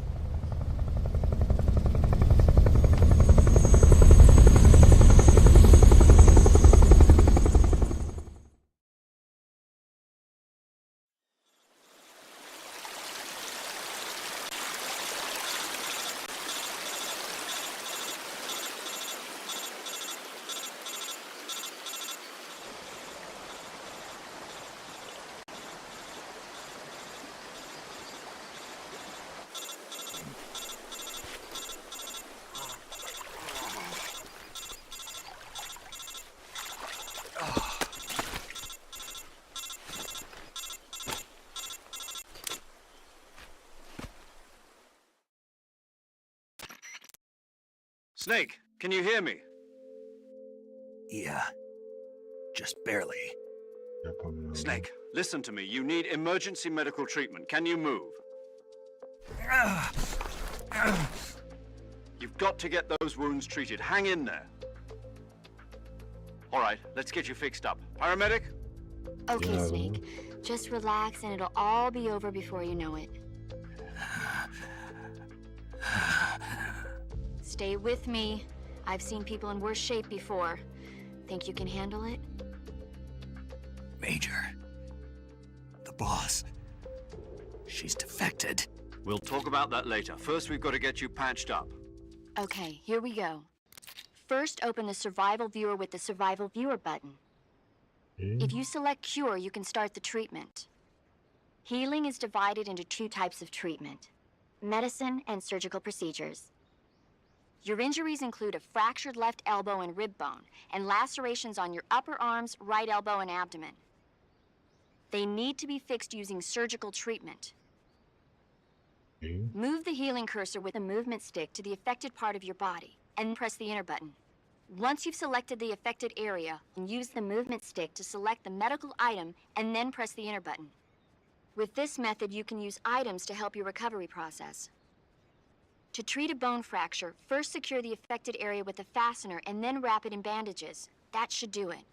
Speaker 2: Snake, can you hear me?
Speaker 3: Yeah. Just barely.
Speaker 1: Zapomniałem.
Speaker 2: Snake, listen to me. You need emergency medical treatment. Can you move? You've got to get those wounds treated. Hang in there. All right, let's get you fixed up. Paramedic?
Speaker 4: Okay,
Speaker 1: Yeah.
Speaker 4: Snake. Just relax and it'll all be over before you know it. Stay with me. I've seen people in worse shape before. Think you can handle it?
Speaker 3: Major. The boss. She's defected.
Speaker 2: We'll talk about that later. First, we've got to get you patched up.
Speaker 4: Okay, here we go. First, open the Survival Viewer with the Survival Viewer button. If you select Cure, you can start the treatment. Healing is divided into two types of treatment: medicine and surgical procedures. Your injuries include a fractured left elbow and rib bone, and lacerations on your upper arms, right elbow, and abdomen. They need to be fixed using surgical treatment. Move the healing cursor with a movement stick to the affected part of your body, and press the enter button. Once you've selected the affected area, use the movement stick to select the medical item, and then press the enter button. With this method, you can use items to help your recovery process. To treat a bone fracture, first secure the affected area with a fastener and then wrap it in bandages. That should do it.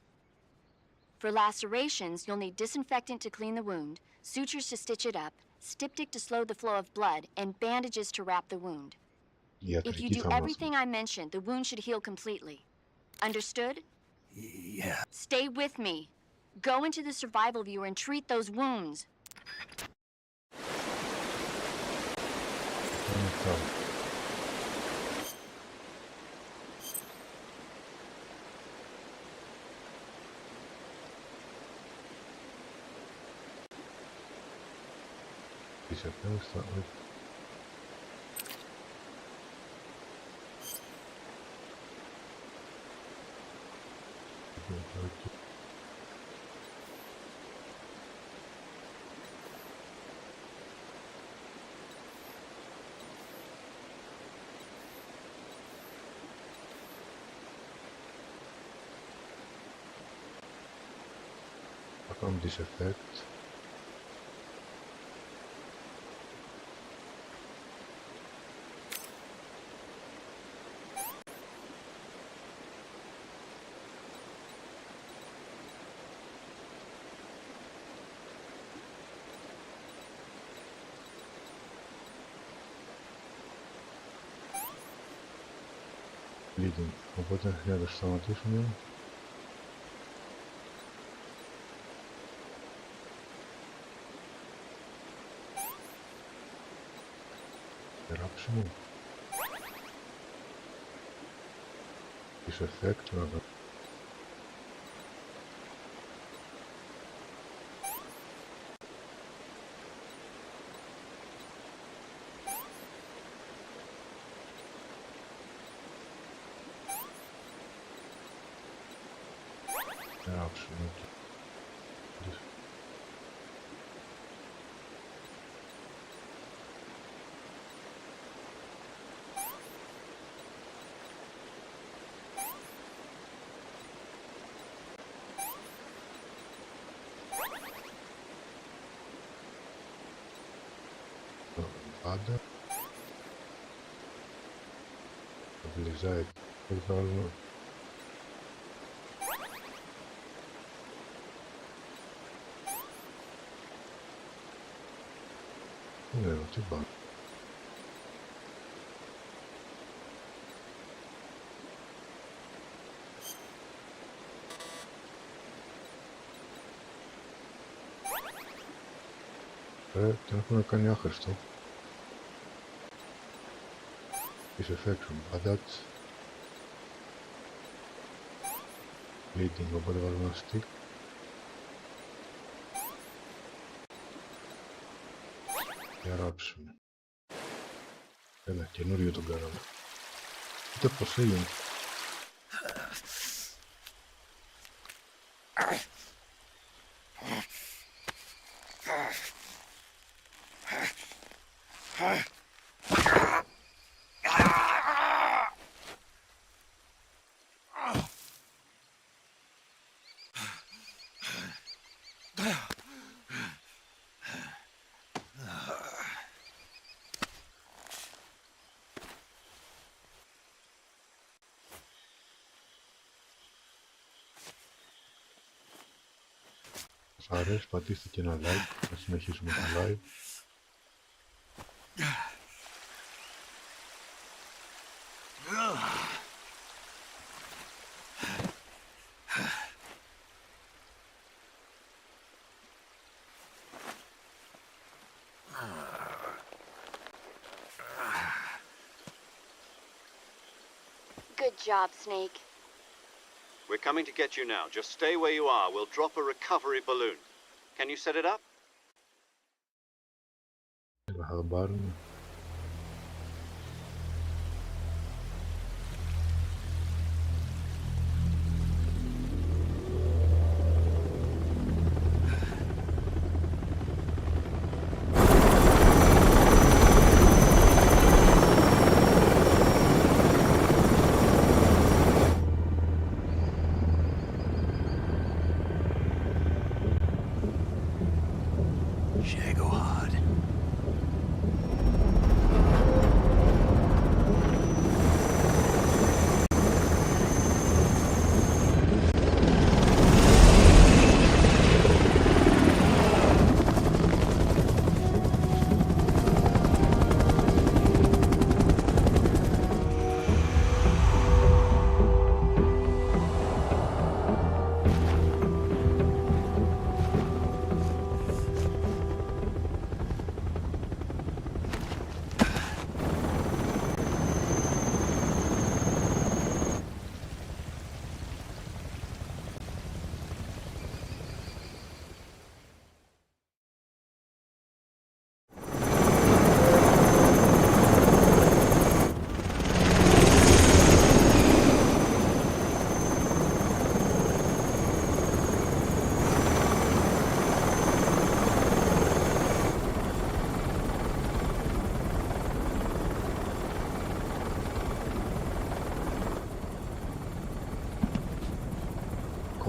Speaker 4: For lacerations, you'll need disinfectant to clean the wound, sutures to stitch it up, styptic to slow the flow of blood, and bandages to wrap the wound. If you do everything I mentioned, the wound should heal completely. Understood?
Speaker 3: Yeah.
Speaker 4: Stay with me. Go into the Survival Viewer and treat those wounds.
Speaker 1: Piszę, start with Okay. Θα κάνουμε diseffect. Bleeding. Οπότε για να το σταματήσουμε. Γράψουμε. Diseffect να δω. Γράψουμε. Πάντα. Στabilizate. Δεν θα βάλουμε. Ναι, τι πάμε. Την έχουμε κάνει άχρηστο. Disaffection, but that's bleeding, οπότε βάζουμε ένα stick. Και ράψουμε. Ένα καινούριο τον κάναμε. Είτε πως έγινε. Σας αρέσει, πατήστε και ένα like, να συνεχίσουμε το live.
Speaker 4: Good job, Snake.
Speaker 2: We're coming to get you now. Just stay where you are. We'll drop a recovery balloon. Can you set it up?
Speaker 1: Θα πάρουμε.
Speaker 3: Shagohod.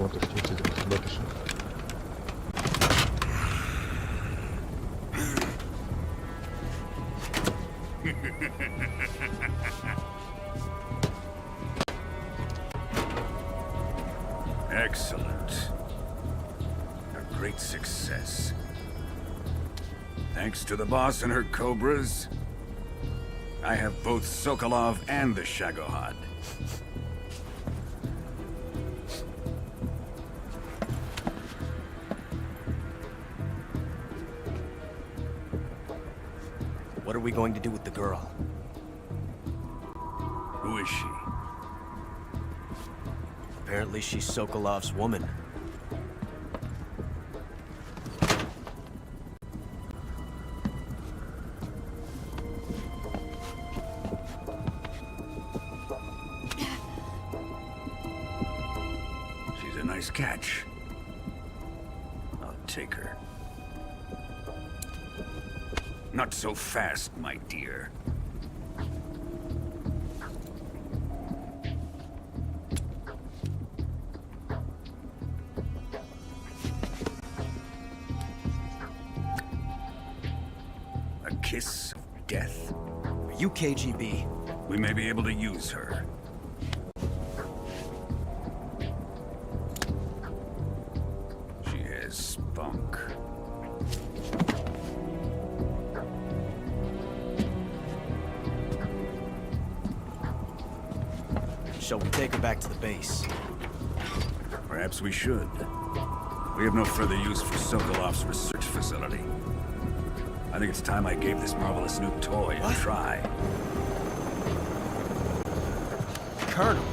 Speaker 1: autosztuce, tylko chyba też...
Speaker 11: Excellent. A great success. Thanks to the boss and her cobras, I have both Sokolov and the Shagohod.
Speaker 9: What are we going to do with the girl?
Speaker 11: Who is she?
Speaker 9: Apparently she's Sokolov's woman.
Speaker 11: She's a nice catch. I'll take her. Not so fast, my dear. A kiss of death.
Speaker 9: Are you KGB?
Speaker 11: We may be able to use her. She has spunk.
Speaker 9: Shall we take her back to the base?
Speaker 11: Perhaps we should. We have no further use for Sokolov's research facility. I think it's time I gave this marvelous new toy a try.
Speaker 9: Colonel,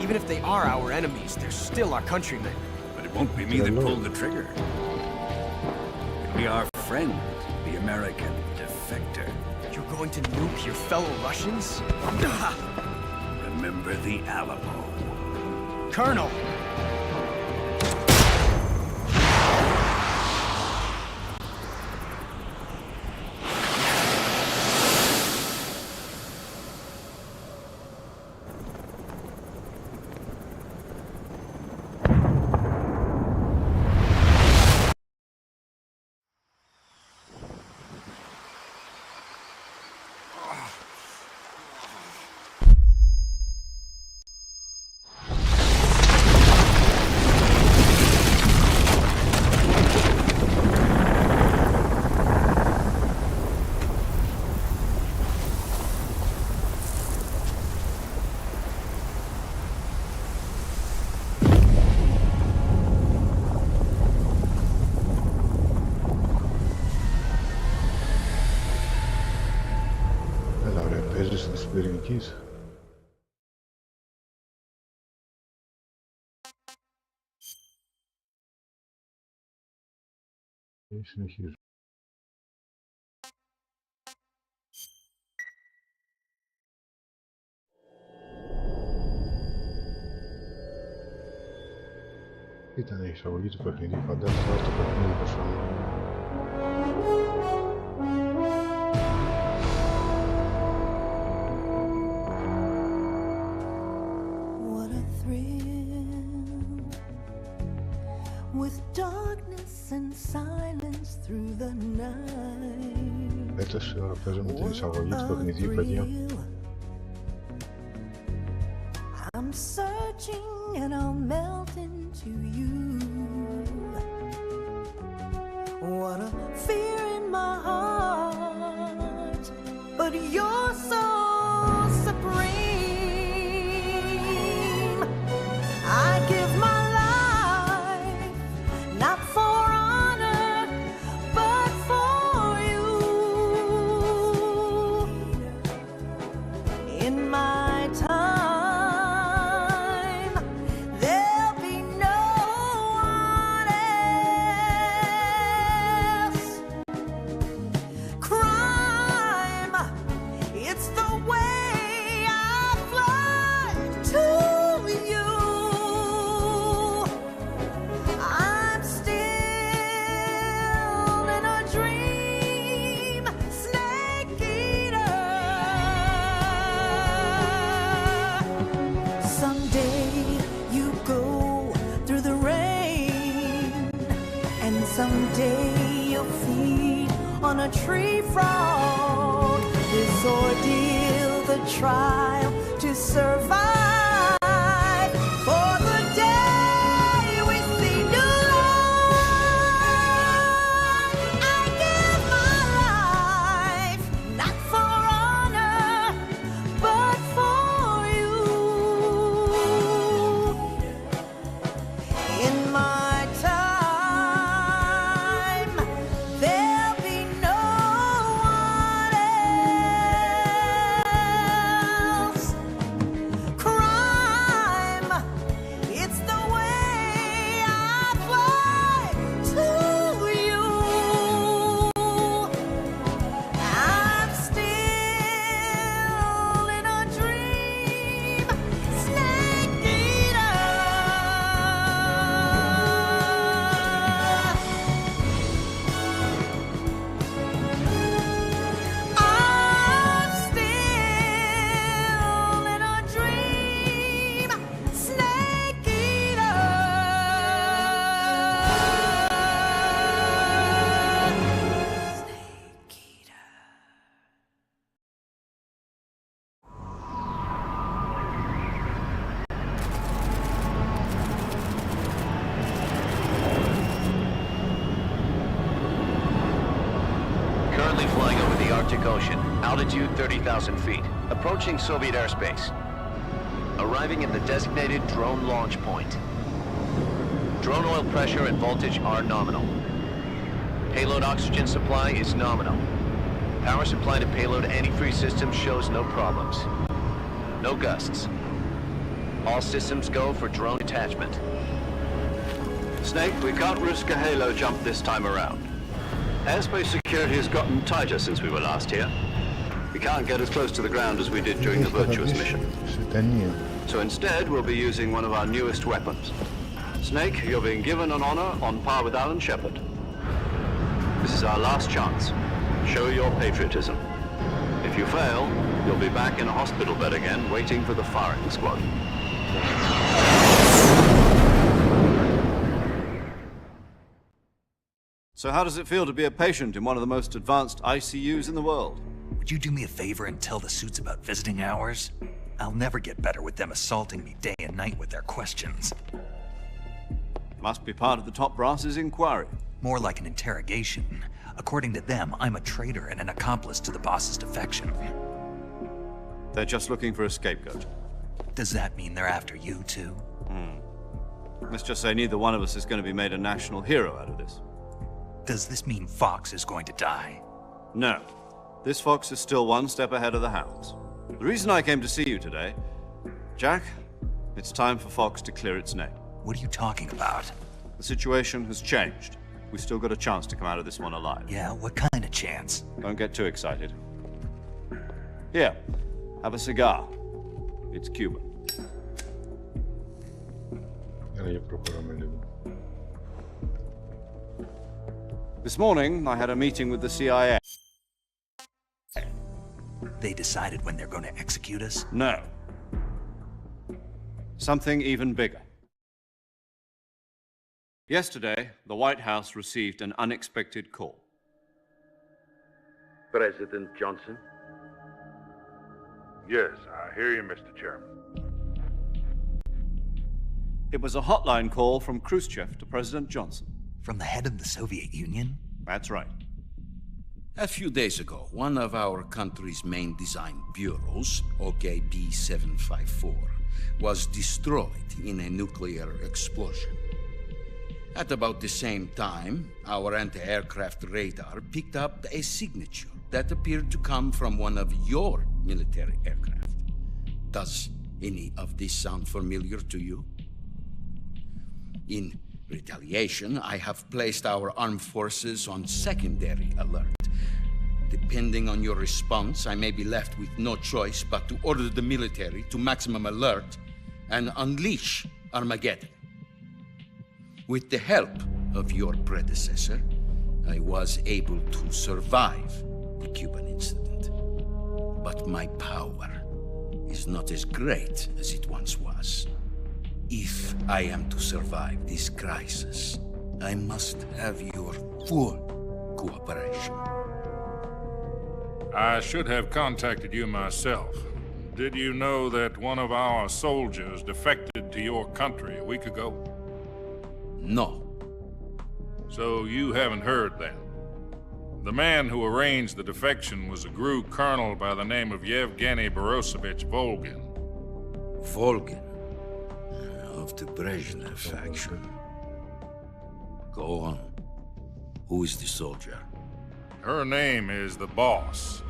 Speaker 9: even if they are our enemies, they're still our countrymen.
Speaker 11: But it won't be me that pulled the trigger. It'll be our friend, the American defector.
Speaker 9: You're going to nuke your fellow Russians?
Speaker 11: Remember the Alamo.
Speaker 9: Colonel!
Speaker 1: Keys. Συνεχίζω. Ήταν η εισαγωγή του παιχνίδι, φαντάζομαι το παιχνίδι πως Έτσι ώρα παίζουμε την εισαγωγή του παιχνιδιού, παιδιά. I'm searching and I'll melt into you. What a fear in my heart, but you're so supreme. I give my life, not for honor, but for you. In my time, there'll be no one else. Crime, it's the
Speaker 12: on a tree frog. This ordeal, the trial to survive. For the day we see new life, I give my life, not for honor, but for you. In my time, there'll be no one else. Crime, it's the way I fly to you. I'm still in a dream, snake eater. I'm still in a dream, snake eater. Snake eater.
Speaker 6: Currently flying over the Arctic Ocean. Altitude 30,000 feet. Approaching Soviet airspace. Arriving at the designated drone launch point. Drone oil pressure and voltage are nominal. Payload oxygen supply is nominal. Power supply to payload antifreeze system shows no problems. No gusts. All systems go for drone attachment.
Speaker 2: Snake, we can't risk a halo jump this time around. Airspace security has gotten tighter since we were last here. We can't get as close to the ground as we did during the Virtuous mission. So instead, we'll be using one of our newest weapons. Snake, you're being given an honor on par with Alan Shepard. This is our last chance. Show your patriotism. If you fail, you'll be back in a hospital bed again, waiting for the firing squad. So how does it feel to be a patient in one of the most advanced ICUs in the world?
Speaker 3: Would you do me a favor and tell the suits about visiting hours? I'll never get better with them assaulting me day and night with their questions.
Speaker 2: Must be part of the top brass's inquiry.
Speaker 3: More like an interrogation. According to them, I'm a traitor and an accomplice to the boss's defection.
Speaker 2: They're just looking for a scapegoat.
Speaker 3: Does that mean they're after you, too?
Speaker 2: Let's just say neither one of us is going to be made a national hero out of this.
Speaker 3: Does this mean Fox is going to die?
Speaker 2: No. This fox is still one step ahead of the hounds. The reason I came to see you today, Jack, it's time for Fox to clear its name.
Speaker 3: What are you talking about?
Speaker 2: The situation has changed. We've still got a chance to come out of this one alive.
Speaker 3: Yeah, what kind of chance?
Speaker 2: Don't get too excited. Here, have a cigar. It's Cuban. This morning, I had a meeting with the CIA.
Speaker 3: They decided when they're going to execute us?
Speaker 2: No. Something even bigger. Yesterday, the White House received an unexpected call.
Speaker 13: President Johnson?
Speaker 14: Yes, I hear you, Mr. Chairman.
Speaker 2: It was a hotline call from Khrushchev to President Johnson.
Speaker 3: From the head of the Soviet Union?
Speaker 2: That's right.
Speaker 8: A few days ago, one of our country's main design bureaus, OKB 754, was destroyed in a nuclear explosion. At about the same time, our anti-aircraft radar picked up a signature that appeared to come from one of your military aircraft. Does any of this sound familiar to you? In retaliation, I have placed our armed forces on secondary alert. Depending on your response, I may be left with no choice but to order the military to maximum alert and unleash Armageddon. With the help of your predecessor, I was able to survive the Cuban incident. But my power is not as great as it once was. If I am to survive this crisis, I must have your full cooperation.
Speaker 14: I should have contacted you myself. Did you know that one of our soldiers defected to your country a week ago?
Speaker 8: No.
Speaker 14: So you haven't heard then. The man who arranged the defection was a GRU colonel by the name of Yevgeny Borosovich Volgin.
Speaker 8: Volgin. Of the Brezhnev faction. Go on. Who is the soldier?
Speaker 14: Her name is the Boss.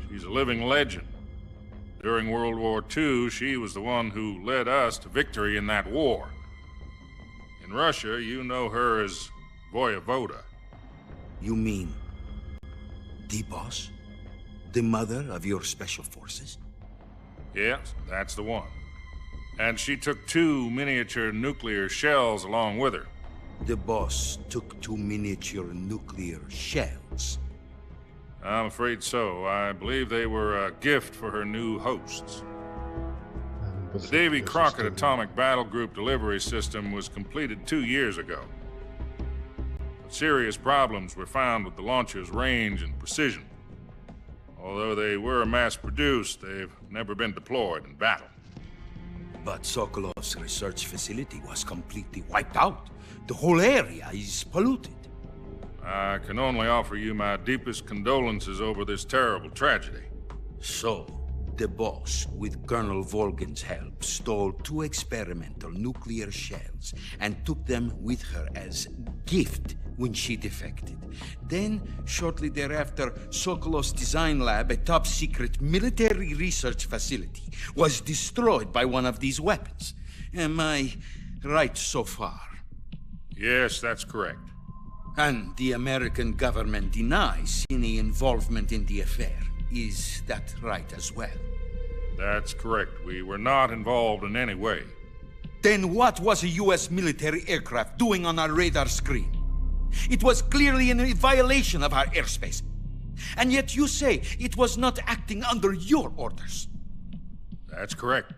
Speaker 14: She's a living legend. During World War II, she was the one who led us to victory in that war. In Russia, you know her as Voyevoda.
Speaker 8: You mean the boss? The mother of your special forces?
Speaker 14: Yes, that's the one. And she took 2 miniature nuclear shells along with her.
Speaker 8: The boss took 2 miniature nuclear shells.
Speaker 14: I'm afraid so. I believe they were a gift for her new hosts. The Davy Crockett Atomic Battle Group delivery system was completed 2 years ago. But serious problems were found with the launcher's range and precision. Although they were mass-produced, they've never been deployed in battle.
Speaker 8: But Sokolov's research facility was completely wiped out. The whole area is polluted.
Speaker 14: I can only offer you my deepest condolences over this terrible tragedy.
Speaker 8: So, the boss, with Colonel Volgin's help, stole 2 experimental nuclear shells and took them with her as gift when she defected. Then, shortly thereafter, Sokolov's design lab, a top-secret military research facility, was destroyed by one of these weapons. Am I right so far?
Speaker 14: Yes, that's correct.
Speaker 8: And the American government denies any involvement in the affair. Is that right as well?
Speaker 14: That's correct. We were not involved in any way.
Speaker 8: Then what was a U.S. military aircraft doing on our radar screen? It was clearly in violation of our airspace. And yet you say it was not acting under your orders.
Speaker 14: That's correct.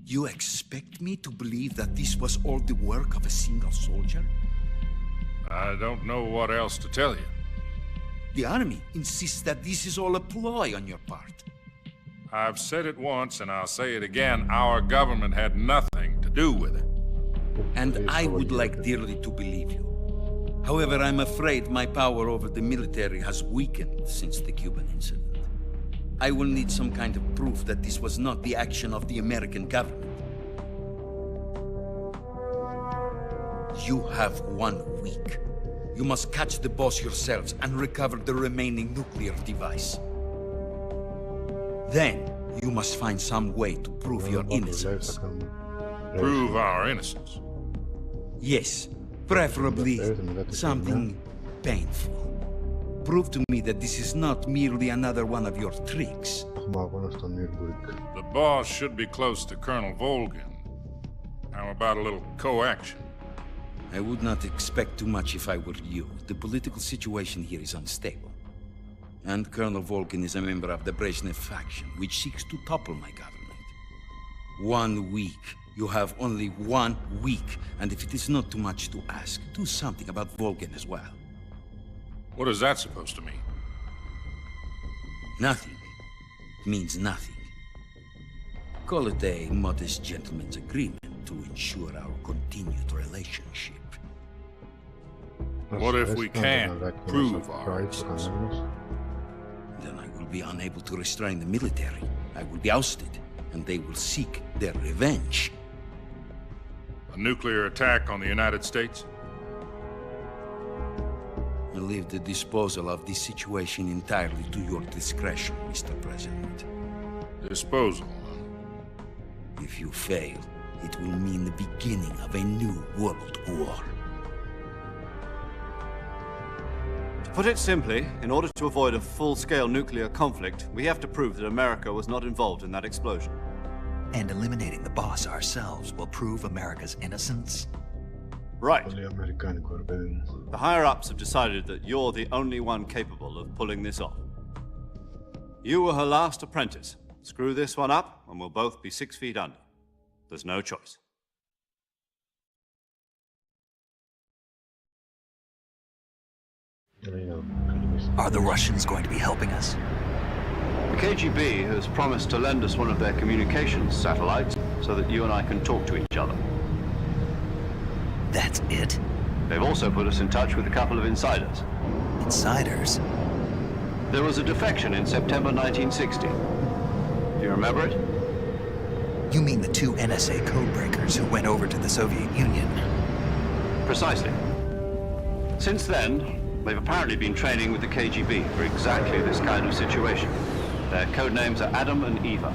Speaker 8: You expect me to believe that this was all the work of a single soldier?
Speaker 14: I don't know what else to tell you.
Speaker 8: The army insists that this is all a ploy on your part.
Speaker 14: I've said it once and I'll say it again. Our government had nothing to do with it.
Speaker 8: And I would like dearly to believe you. However, I'm afraid my power over the military has weakened since the Cuban incident. I will need some kind of proof that this was not the action of the American government. You have 1 week. You must catch the boss yourselves and recover the remaining nuclear device. Then, you must find some way to prove your innocence.
Speaker 14: Prove our innocence?
Speaker 8: Yes, preferably something painful. Prove to me that this is not merely another one of your tricks.
Speaker 14: The boss should be close to Colonel Volgin. How about a little coaction?
Speaker 8: I would not expect too much if I were you. The political situation here is unstable. And Colonel Volgin is a member of the Brezhnev faction, which seeks to topple my government. 1 week. You have only 1 week. And if it is not too much to ask, do something about Volgin as well.
Speaker 14: What is that supposed to mean?
Speaker 8: Nothing. It means nothing. Call it a modest gentleman's agreement to ensure our continued relationship.
Speaker 14: What if we can't prove our innocence?
Speaker 8: Then I will be unable to restrain the military. I will be ousted, and they will seek their revenge.
Speaker 14: A nuclear attack on the United States?
Speaker 8: I leave the disposal of this situation entirely to your discretion, Mr. President.
Speaker 14: Disposal?
Speaker 8: If you fail, it will mean the beginning of a new world war.
Speaker 2: To put it simply, in order to avoid a full-scale nuclear conflict, we have to prove that America was not involved in that explosion.
Speaker 3: And eliminating the boss ourselves will prove America's innocence?
Speaker 2: Right. The higher-ups have decided that you're the only one capable of pulling this off. You were her last apprentice. Screw this one up, and we'll both be 6 feet under. There's no choice.
Speaker 1: Или
Speaker 3: Are the Russians going to be helping us?
Speaker 2: The KGB has promised to lend us one of their communications satellites so that you and I can talk to each other.
Speaker 3: That's it?
Speaker 2: They've also put us in touch with a couple of insiders.
Speaker 3: Insiders?
Speaker 2: There was a defection in September 1960. Do you remember it?
Speaker 3: You mean the two NSA codebreakers who went over to the Soviet Union?
Speaker 2: Precisely. Since then, they've apparently been training with the KGB for exactly this kind of situation. Their code names are Adam and Eva.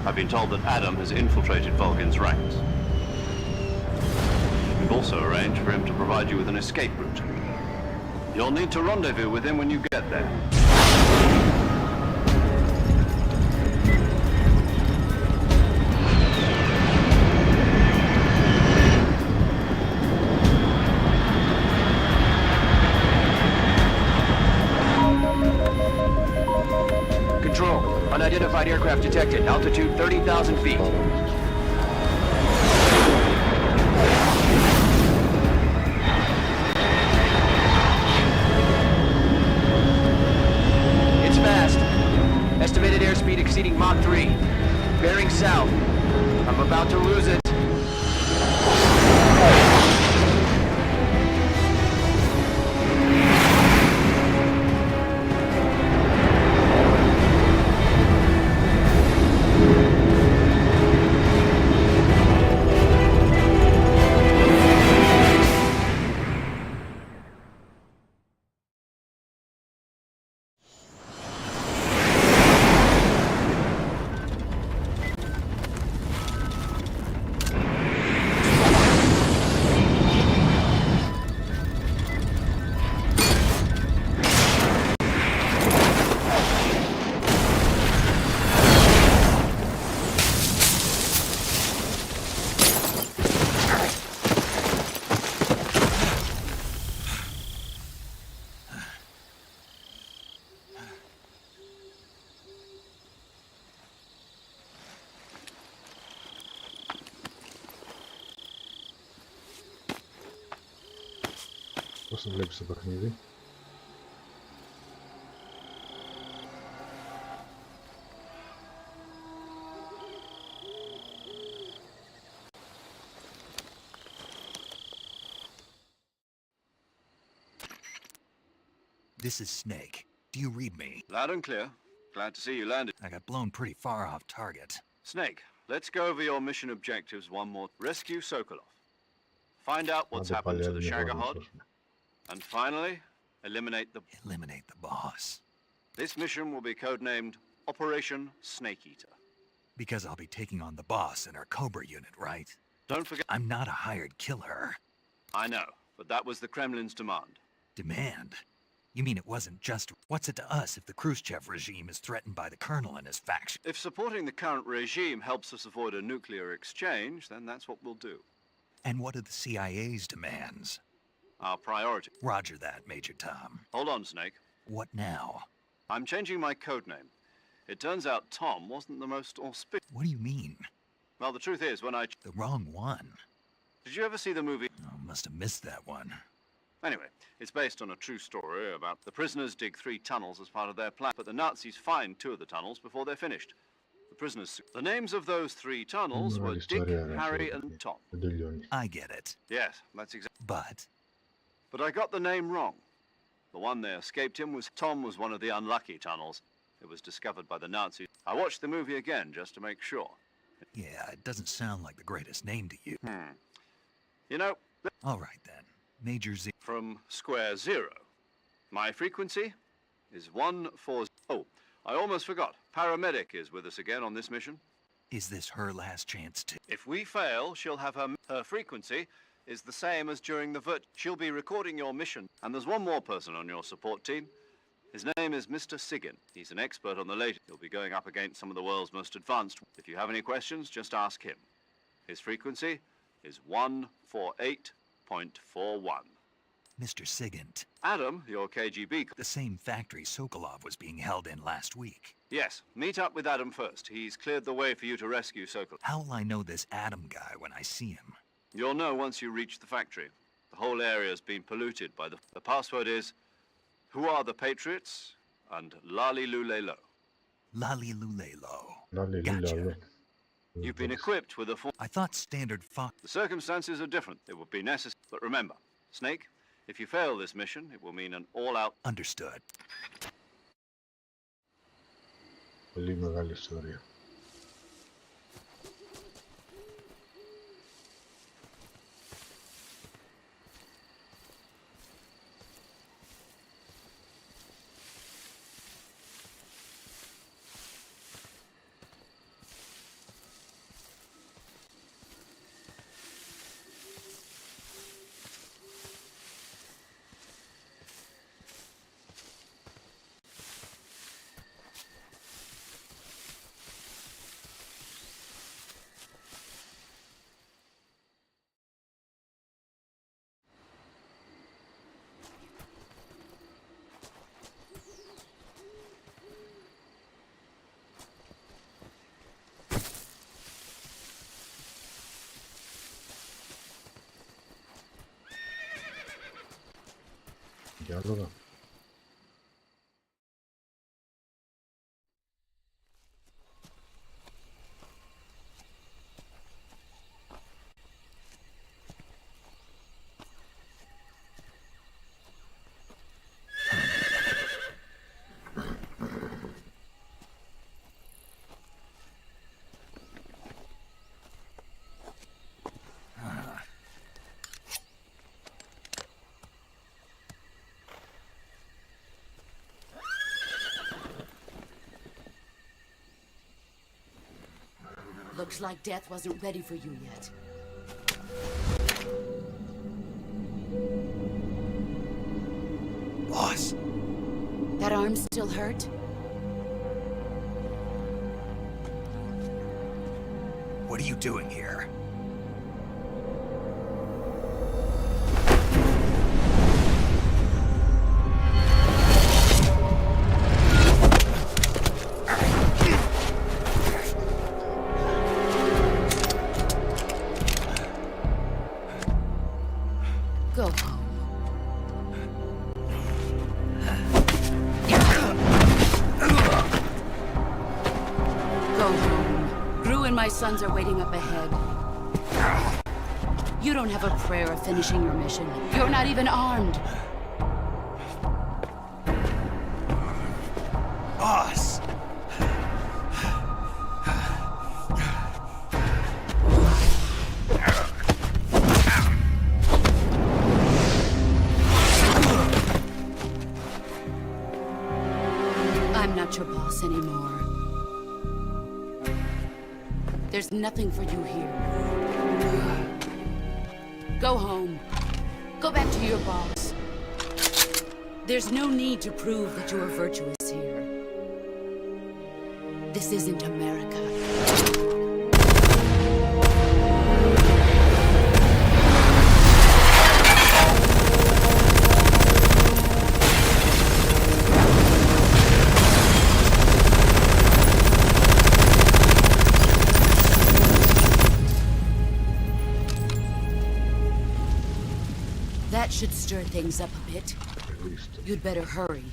Speaker 2: I've been told that Adam has infiltrated Volgin's ranks. We've also arranged for him to provide you with an escape route. You'll need to rendezvous with him when you get there.
Speaker 6: Control, unidentified aircraft detected. Altitude 30,000 feet. It's fast. Estimated airspeed exceeding Mach 3. Bearing south. I'm about to lose it.
Speaker 1: Sposób lepszy pachnieli.
Speaker 3: This is Snake. Do you read me?
Speaker 2: Loud and clear. Glad to see you landed.
Speaker 3: I got blown pretty far off target.
Speaker 2: Snake, let's go over your mission objectives one more. Rescue Sokolov. Find out what's happened to the Shagohod. And finally, eliminate the
Speaker 3: boss.
Speaker 2: This mission will be codenamed Operation Snake Eater.
Speaker 3: Because I'll be taking on the boss in our Cobra unit, right?
Speaker 2: Don't forget...
Speaker 3: I'm not a hired killer.
Speaker 2: I know, but that was the Kremlin's demand.
Speaker 3: Demand? You mean it wasn't just... What's it to us if the Khrushchev regime is threatened by the colonel and his faction?
Speaker 2: If supporting the current regime helps us avoid a nuclear exchange, then that's what we'll do.
Speaker 3: And what are the CIA's demands?
Speaker 2: Our priority.
Speaker 3: Roger that, Major Tom.
Speaker 2: Hold on, Snake.
Speaker 3: What now?
Speaker 2: I'm changing my codename. It turns out Tom wasn't the most auspicious.
Speaker 3: What do you mean?
Speaker 2: Well, the truth is, when I...
Speaker 3: The wrong one.
Speaker 2: Did you ever see the movie?
Speaker 3: Oh, must have missed that one.
Speaker 2: Anyway, it's based on a true story about the prisoners dig 3 tunnels as part of their plan, but the Nazis find 2 of the tunnels before they're finished. The prisoners... The names of those 3 tunnels were Dick, Harry, and Tom.
Speaker 3: I get it.
Speaker 2: Yes, that's exactly...
Speaker 3: But
Speaker 2: I got the name wrong. The one they escaped in was... Tom was one of the unlucky tunnels. It was discovered by the Nazis. I watched the movie again just to make sure.
Speaker 3: Yeah, it doesn't sound like the greatest name to you.
Speaker 2: You know...
Speaker 3: All right, then. Major Z...
Speaker 2: From Square Zero. My frequency is 140... Oh, I almost forgot. Paramedic is with us again on this mission.
Speaker 3: Is this her last chance to...
Speaker 2: If we fail, she'll have her frequency is the same as during the She'll be recording your mission. And there's one more person on your support team. His name is Mr. Sigin. He's an expert on the latest. He'll be going up against some of the world's most advanced. If you have any questions, just ask him. His frequency is 148.41.
Speaker 3: Mr. Sigint.
Speaker 2: Adam, your KGB...
Speaker 3: The same factory Sokolov was being held in last week.
Speaker 2: Yes, meet up with Adam first. He's cleared the way for you to rescue Sokolov.
Speaker 3: How will I know this Adam guy when I see him?
Speaker 2: You'll know once you reach the factory. The whole area's been polluted by the password is... Who are the Patriots and Lali Lulelo?
Speaker 3: Lalilulelo.
Speaker 1: Gotcha.
Speaker 2: You've been equipped with a full...
Speaker 3: I thought standard Fox...
Speaker 2: The circumstances are different. It would be necessary. But remember, Snake, if you fail this mission, it will mean an all-out...
Speaker 3: Understood.
Speaker 1: Πολύ μεγάλη ιστορία. Διάλογα.
Speaker 5: Looks like death wasn't ready for you yet.
Speaker 3: Boss.
Speaker 5: That arm still hurt?
Speaker 3: What are you doing here?
Speaker 5: Go home. Go home. Gru and my sons are waiting up ahead. You don't have a prayer of finishing your mission. You're not even armed.
Speaker 3: Boss!
Speaker 5: I'm not your boss anymore. There's nothing for you here. Go home. Go back to your boss. There's no need to prove that you are virtuous here. This isn't America. That should stir things up a bit. You'd better hurry.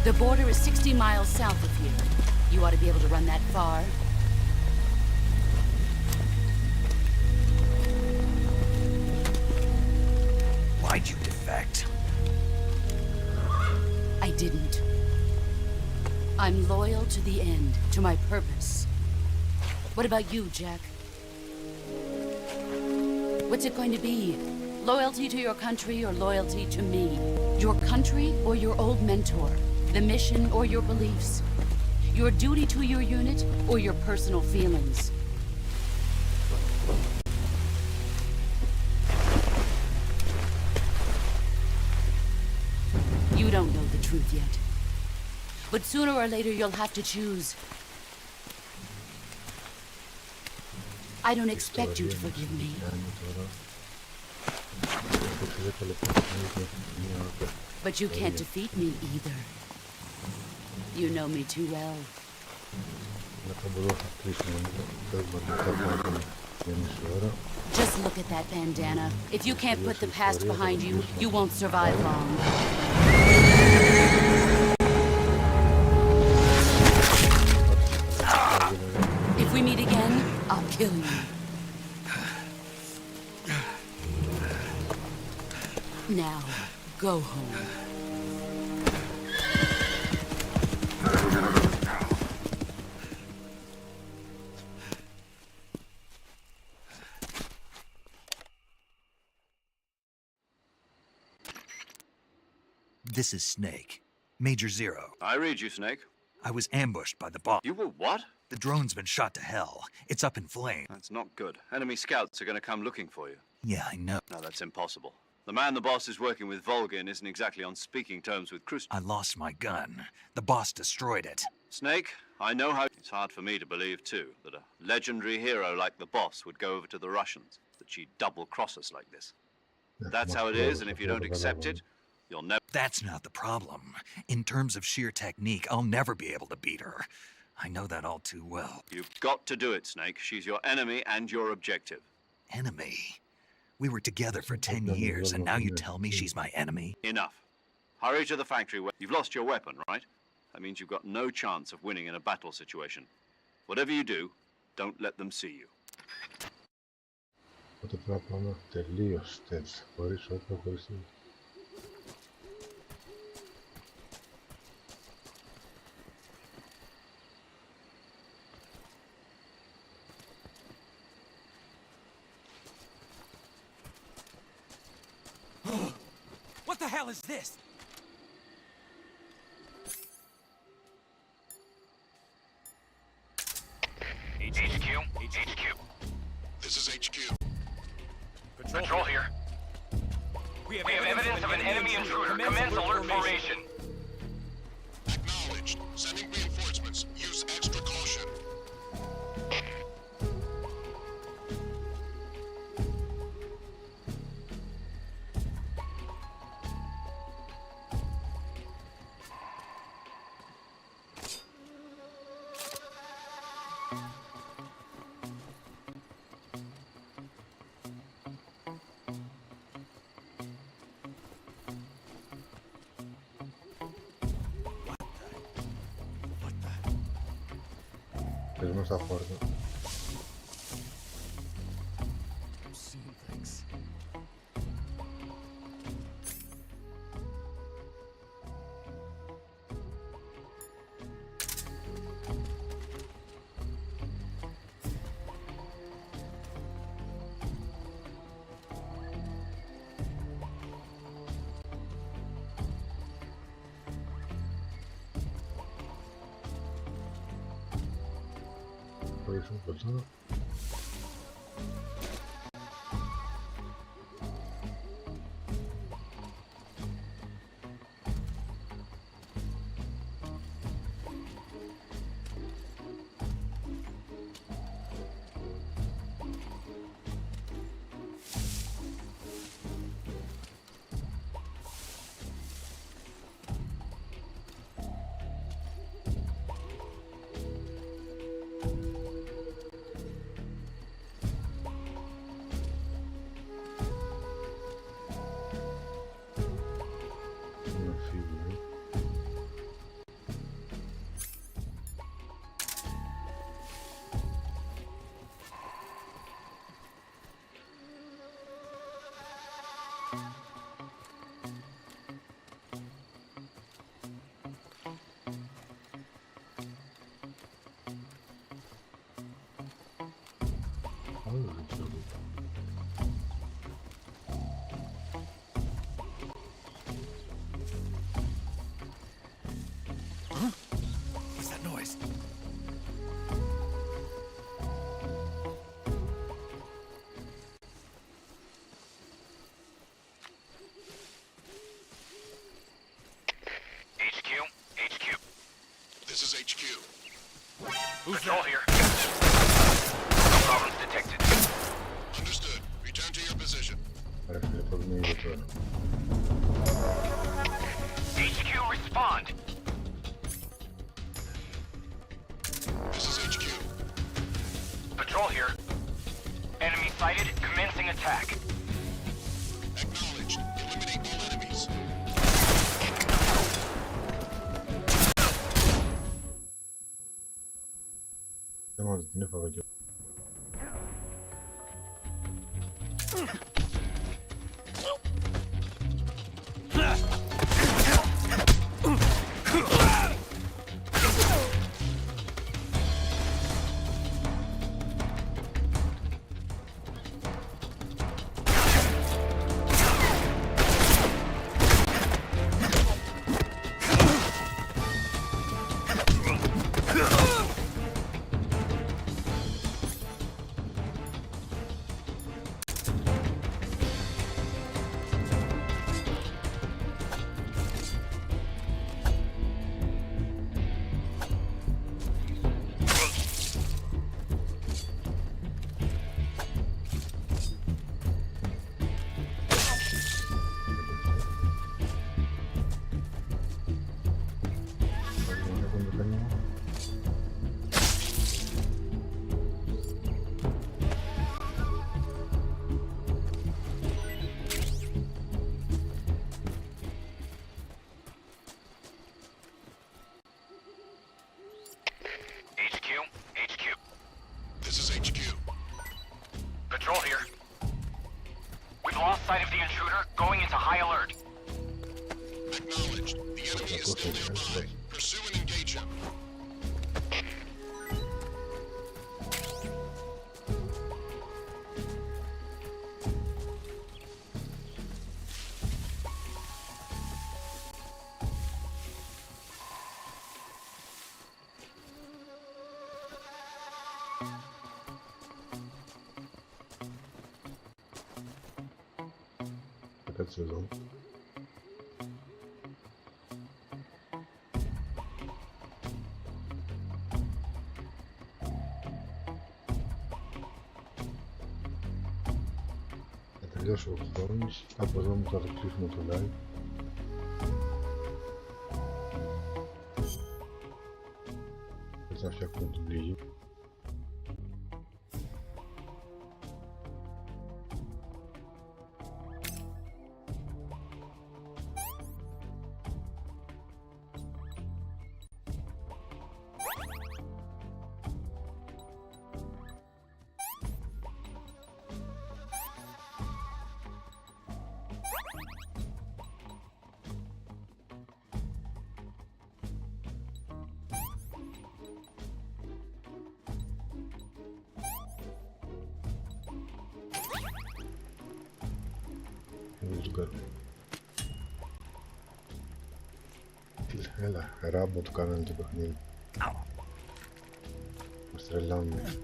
Speaker 5: The border is 60 miles south of here. You ought to be able to run that far.
Speaker 3: Why'd you defect?
Speaker 5: I didn't. I'm loyal to the end, to my purpose. What about you, Jack? What's it going to be? Loyalty to your country or loyalty to me? Your country or your old mentor? The mission or your beliefs? Your duty to your unit or your personal feelings? You don't know the truth yet. But sooner or later you'll have to choose. I don't expect you to forgive me. But you can't defeat me either. You know me too well.
Speaker 1: μετά από εδώ θα κλείσουμε. Δεν μπορούμε να κάνουμε για μισή ώρα.
Speaker 5: Just look at that bandana. If you can't put the past behind you, you won't survive long. If we meet again, I'll kill you. Now, go home.
Speaker 3: This is Snake. Major Zero.
Speaker 2: I read you, Snake.
Speaker 3: I was ambushed by the boss.
Speaker 2: You were what?
Speaker 3: The drone's been shot to hell. It's up in flames.
Speaker 2: That's not good. Enemy scouts are going to come looking for you.
Speaker 3: Yeah, I know.
Speaker 2: No, that's impossible. The man the boss is working with Volgin isn't exactly on speaking terms with Khrushchev.
Speaker 3: I lost my gun. The boss destroyed it.
Speaker 2: Snake, I know how... It's hard for me to believe, too, that a legendary hero like the boss would go over to the Russians, that she'd double-cross us like this. That's how it is, and if you don't accept it, you'll never...
Speaker 3: That's not the problem. In terms of sheer technique, I'll never be able to beat her. I know that all too well.
Speaker 2: You've got to do it, Snake. She's your enemy and your objective.
Speaker 3: Enemy? We were together for 10 years, and now you tell me she's my enemy?
Speaker 2: Enough. Hurry to the factory where... You've lost your weapon, right? That means you've got no chance of winning in a battle situation. Whatever you do, don't let them see you.
Speaker 1: Οπότε πρέπει να πάμε τελείως stealth, χωρίς όπλο, χωρίς τίποτα.
Speaker 9: What the hell is this?
Speaker 7: HQ. This is HQ.
Speaker 6: Patrol here.
Speaker 9: We have
Speaker 6: Evidence of an enemy intruder. Commence alert formation.
Speaker 7: Acknowledged. Sending reinforcements. Use extra caution.
Speaker 1: Παίζουμε στα χόρτα. Χωρίς όπλο.
Speaker 3: What's that noise?
Speaker 6: HQ.
Speaker 7: This is HQ.
Speaker 6: Patrol here. No problems detected.
Speaker 7: Understood. Return to your position.
Speaker 1: Ρε φίλε, πώς με είδε τώρα.
Speaker 6: HQ, respond.
Speaker 7: This is HQ.
Speaker 13: Patrol here. Enemy sighted, commencing attack.
Speaker 7: Acknowledged. Eliminate all enemies.
Speaker 1: Tamam, ne yapacağım?
Speaker 13: HQ.
Speaker 7: This is HQ.
Speaker 13: Patrol here. We've lost sight of the intruder, going into high alert.
Speaker 7: Acknowledged. The enemy is still nearby. Pursue and engage him.
Speaker 1: Kaç sezon? Θα τελειώσει ο χρόνος, από εδώ μου θα το κλείσουμε το live. Έτσι να φτιάχνουμε την πληγή. Έλα, ράμπο του κάνανε το παιχνίδι. Μας τρελάνε.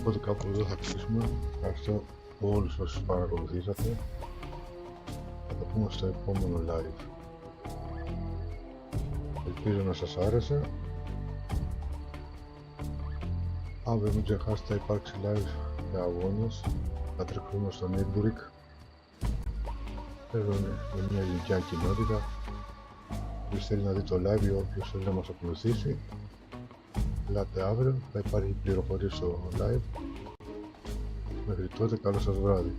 Speaker 1: Οπότε κάπου εδώ θα κλείσουμε. Ευχαριστώ όλους όσους παρακολουθήσατε. Θα τα πούμε στο επόμενο live. Ελπίζω να σας άρεσε. Αύριο μην ξεχάσετε θα υπάρξει live για αγώνες. Θα τρέχουμε στο Nürburgring. Παίζουμε με μια ηλικιά κοινότητα. Όποιος θέλει να δει το live ή όποιος θέλει να μας ακολουθήσει, ελάτε αύριο, θα υπάρχει πληροφορία στο live. Μέχρι τότε καλό σας βράδυ.